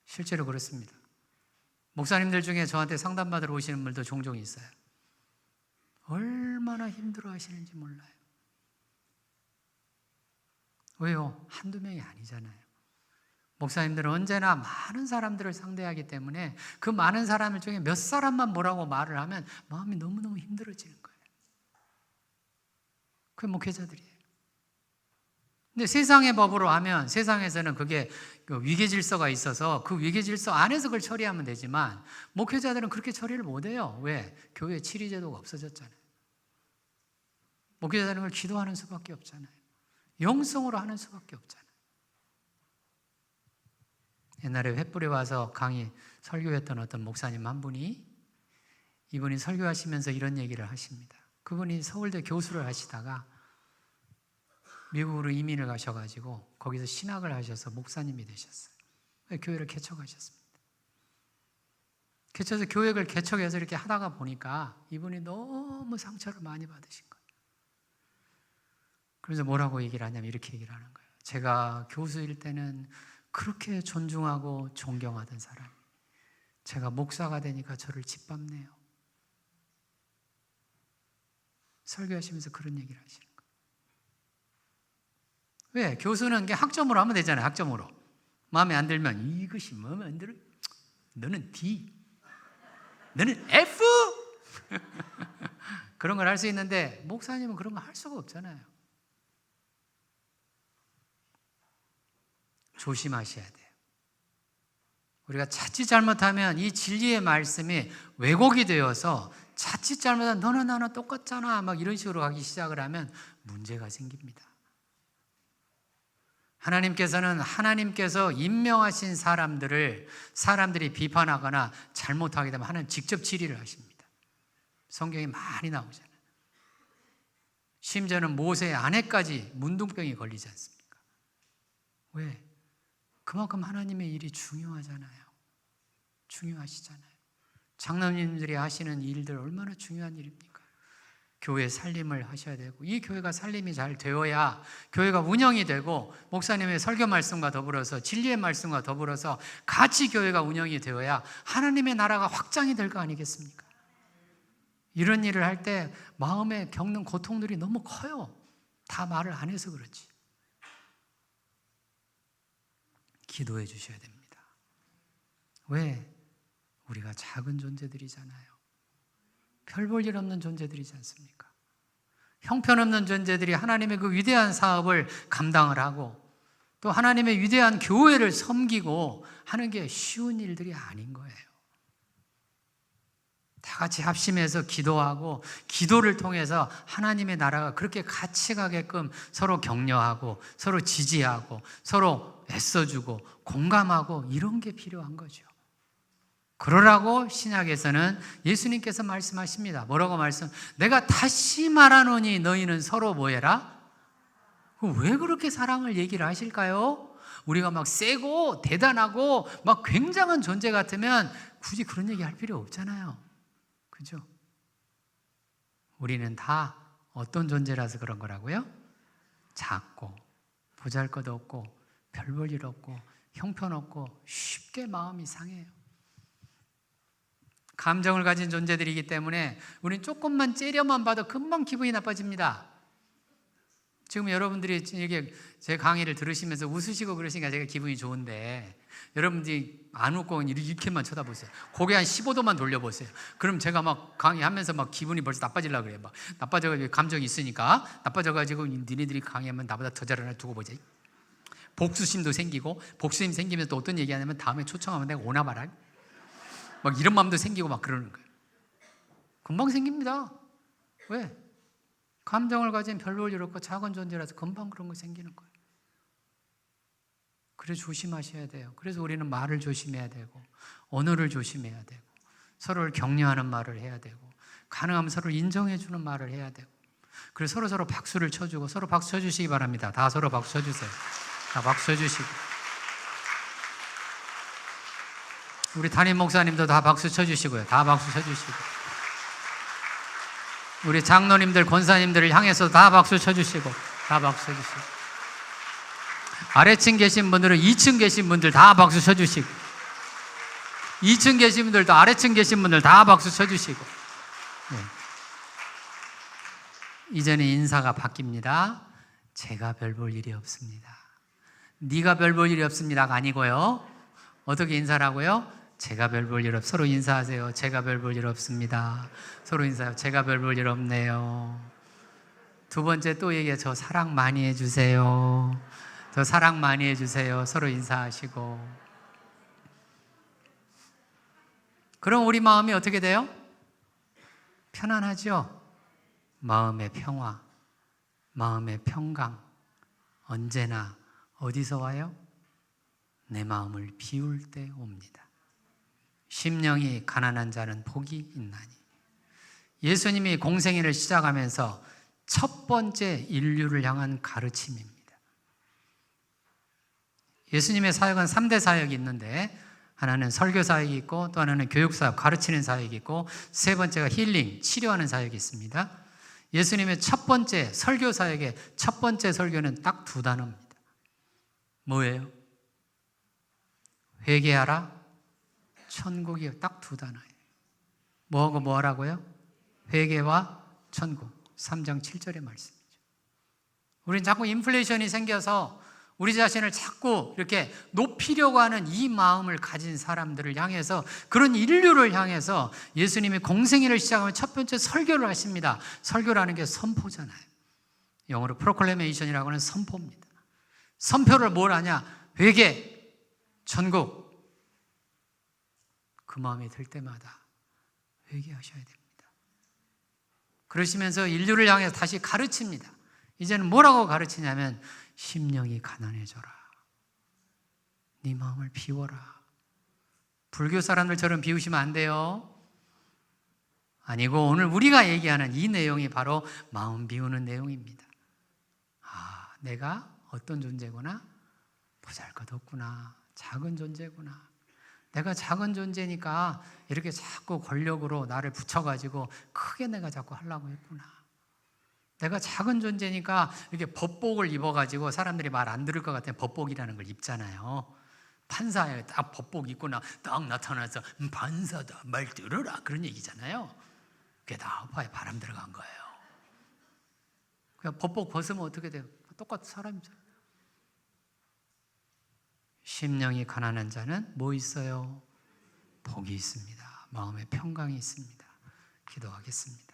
실제로 그렇습니다. 목사님들 중에 저한테 상담받으러 오시는 분들도 종종 있어요. 얼마나 힘들어 하시는지 몰라요. 왜요? 한두 명이 아니잖아요. 목사님들은 언제나 많은 사람들을 상대하기 때문에 그 많은 사람들 중에 몇 사람만 뭐라고 말을 하면 마음이 너무너무 힘들어지는 거예요. 그게 목회자들이에요. 근데 세상의 법으로 하면 세상에서는 그게 위계 질서가 있어서 그 위계 질서 안에서 그걸 처리하면 되지만 목회자들은 그렇게 처리를 못해요. 왜? 교회 치리제도가 없어졌잖아요. 목회자들은 그걸 기도하는 수밖에 없잖아요. 영성으로 하는 수밖에 없잖아요. 옛날에 횃불에 와서 강의 설교했던 어떤 목사님 한 분이 이분이 설교하시면서 이런 얘기를 하십니다. 그분이 서울대 교수를 하시다가 미국으로 이민을 가셔가지고 거기서 신학을 하셔서 목사님이 되셨어요. 교회를 개척하셨습니다. 개척해서 교회를 개척해서 이렇게 하다가 보니까 이분이 너무 상처를 많이 받으신 거예요. 그래서 뭐라고 얘기를 하냐면 이렇게 얘기를 하는 거예요. 제가 교수일 때는 그렇게 존중하고 존경하던 사람이 제가 목사가 되니까 저를 짓밟네요. 설교하시면서 그런 얘기를 하시는 거예요. 왜? 교수는 학점으로 하면 되잖아요. 학점으로. 마음에 안 들면 이것이 마음에 안 들어? 너는 D, 너는 F 그런 걸 할 수 있는데 목사님은 그런 거 할 수가 없잖아요. 조심하셔야 돼요. 우리가 자칫 잘못하면 이 진리의 말씀이 왜곡이 되어서 자칫 잘못하면 너나 나나 똑같잖아 막 이런 식으로 하기 시작을 하면 문제가 생깁니다. 하나님께서 임명하신 사람들이 비판하거나 잘못하게 되면 하나님 직접 질의를 하십니다. 성경에 많이 나오잖아요. 심지어는 모세의 아내까지 문둥병이 걸리지 않습니까? 왜? 그만큼 하나님의 일이 중요하잖아요. 중요하시잖아요. 장로님들이 하시는 일들 얼마나 중요한 일입니까? 교회 살림을 하셔야 되고 이 교회가 살림이 잘 되어야 교회가 운영이 되고 목사님의 설교 말씀과 더불어서 진리의 말씀과 더불어서 같이 교회가 운영이 되어야 하나님의 나라가 확장이 될 거 아니겠습니까? 이런 일을 할 때 마음에 겪는 고통들이 너무 커요. 다 말을 안 해서 그렇지. 기도해 주셔야 됩니다. 왜? 우리가 작은 존재들이잖아요. 별 볼 일 없는 존재들이지 않습니까? 형편없는 존재들이 하나님의 그 위대한 사업을 감당을 하고 또 하나님의 위대한 교회를 섬기고 하는 게 쉬운 일들이 아닌 거예요. 다 같이 합심해서 기도하고 기도를 통해서 하나님의 나라가 그렇게 같이 가게끔 서로 격려하고 서로 지지하고 서로 애써주고 공감하고 이런 게 필요한 거죠. 그러라고 신약에서는 예수님께서 말씀하십니다. 뭐라고 내가 다시 말하노니 너희는 서로 뭐해라? 왜 그렇게 사랑을 얘기를 하실까요? 우리가 막 세고 대단하고 막 굉장한 존재 같으면 굳이 그런 얘기 할 필요 없잖아요. 그죠? 우리는 다 어떤 존재라서 그런 거라고요? 작고 보잘것없고 별 볼 일 없고 형편없고 쉽게 마음이 상해요. 감정을 가진 존재들이기 때문에 우리는 조금만 째려만 봐도 금방 기분이 나빠집니다. 지금 여러분들이 이게 제 강의를 들으시면서 웃으시고 그러시니까 제가 기분이 좋은데 여러분들이 안 웃고 이렇게만 쳐다보세요. 고개 한 15도만 돌려보세요. 그럼 제가 막 강의하면서 막 기분이 벌써 나빠지려고 그래요. 막 나빠져가지고 감정이 있으니까 나빠져가지고 니네들이 강의하면 나보다 더 잘하나 두고 보자. 복수심도 생기고 복수심 생기면 또 어떤 얘기하냐면 다음에 초청하면 내가 오나 봐라. 막 이런 마음도 생기고 막 그러는 거예요. 금방 생깁니다. 왜? 감정을 가진 별 볼 일 없고 작은 존재라서 금방 그런 거 생기는 거예요. 그래서 조심하셔야 돼요. 그래서 우리는 말을 조심해야 되고 언어를 조심해야 되고 서로를 격려하는 말을 해야 되고 가능하면 서로를 인정해 주는 말을 해야 되고 그래서 서로 박수를 쳐주고 서로 박수 쳐주시기 바랍니다. 다 서로 박수 쳐주세요. 다 박수 쳐주시고 우리 담임 목사님도 다 박수 쳐주시고요. 다 박수 쳐주시고 우리 장로님들, 권사님들을 향해서 다 박수 쳐주시고 다 박수 쳐주시고 아래층 계신 분들은 2층 계신 분들 다 박수 쳐주시고 2층 계신 분들도 아래층 계신 분들 다 박수 쳐주시고 네. 이제는 인사가 바뀝니다. 제가 별 볼 일이 없습니다. 네가 별 볼 일이 없습니다가 아니고요. 어떻게 인사라고요? 제가 별 볼 일 없. 서로 인사하세요. 제가 별 볼 일 없습니다. 서로 인사해요. 제가 별 볼 일 없네요. 두 번째 또 얘기해요. 저 사랑 많이 해주세요. 저 사랑 많이 해주세요. 서로 인사하시고. 그럼 우리 마음이 어떻게 돼요? 편안하죠? 마음의 평화, 마음의 평강 언제나 어디서 와요? 내 마음을 비울 때 옵니다. 심령이 가난한 자는 복이 있나니. 예수님이 공생애를 시작하면서 첫 번째 인류를 향한 가르침입니다. 예수님의 사역은 3대 사역이 있는데 하나는 설교 사역이 있고 또 하나는 교육 사역, 가르치는 사역이 있고 세 번째가 힐링, 치료하는 사역이 있습니다. 예수님의 첫 번째 설교 사역의 첫 번째 설교는 딱 두 단어입니다. 뭐예요? 회개하라, 천국이요. 딱 두 단어예요. 뭐하고 뭐 하라고요? 회개와 천국. 3장 7절의 말씀이죠. 우린 자꾸 인플레이션이 생겨서 우리 자신을 자꾸 이렇게 높이려고 하는 이 마음을 가진 사람들을 향해서 그런 인류를 향해서 예수님이 공생애를 시작하면 첫 번째 설교를 하십니다. 설교라는 게 선포잖아요. 영어로 프로클레메이션이라고 하는 선포입니다. 선포를 뭘 하냐? 회개, 천국. 그 마음이 들 때마다 회개하셔야 됩니다. 그러시면서 인류를 향해서 다시 가르칩니다. 이제는 뭐라고 가르치냐면 심령이 가난해져라. 네 마음을 비워라. 불교 사람들처럼 비우시면 안 돼요. 아니고 오늘 우리가 얘기하는 이 내용이 바로 마음 비우는 내용입니다. 아, 내가 어떤 존재구나? 보잘것없구나. 작은 존재구나. 내가 작은 존재니까 이렇게 자꾸 권력으로 나를 붙여가지고 크게 내가 자꾸 하려고 했구나. 내가 작은 존재니까 이렇게 법복을 입어가지고 사람들이 말 안 들을 것 같은 법복이라는 걸 입잖아요. 판사에 딱 법복 입고 딱 나타나서 판사다 말 들어라 그런 얘기잖아요. 그게 다 아파요. 바람 들어간 거예요. 그냥 법복 벗으면 어떻게 돼요? 똑같은 사람이죠. 심령이 가난한 자는 뭐 있어요? 복이 있습니다. 마음의 평강이 있습니다. 기도하겠습니다.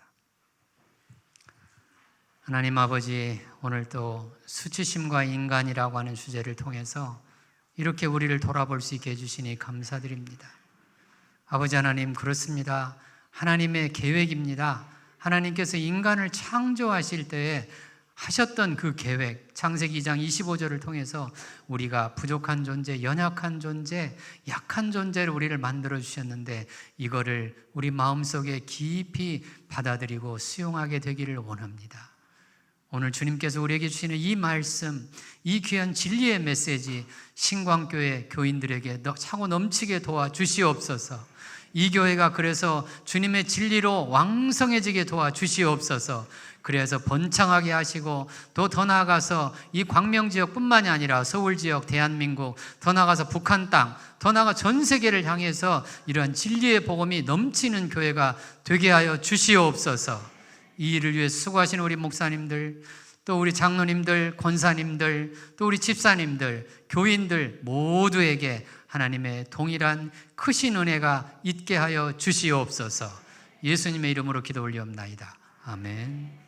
하나님 아버지, 오늘 또 수치심과 인간이라고 하는 주제를 통해서 이렇게 우리를 돌아볼 수 있게 해주시니 감사드립니다. 아버지 하나님, 그렇습니다. 하나님의 계획입니다. 하나님께서 인간을 창조하실 때에 하셨던 그 계획, 창세기 2장 25절을 통해서 우리가 부족한 존재, 연약한 존재, 약한 존재를 우리를 만들어 주셨는데 이거를 우리 마음속에 깊이 받아들이고 수용하게 되기를 원합니다. 오늘 주님께서 우리에게 주시는 이 말씀, 이 귀한 진리의 메시지 신광교회 교인들에게 차고 넘치게 도와주시옵소서. 이 교회가 그래서 주님의 진리로 왕성해지게 도와주시옵소서. 그래서 번창하게 하시고 또 더 나아가서 이 광명지역뿐만이 아니라 서울지역, 대한민국, 더 나아가서 북한 땅, 더 나아가 전 세계를 향해서 이러한 진리의 복음이 넘치는 교회가 되게 하여 주시옵소서. 이 일을 위해 수고하시는 우리 목사님들, 또 우리 장로님들, 권사님들, 또 우리 집사님들, 교인들 모두에게 하나님의 동일한 크신 은혜가 있게 하여 주시옵소서. 예수님의 이름으로 기도 올리옵나이다. 아멘.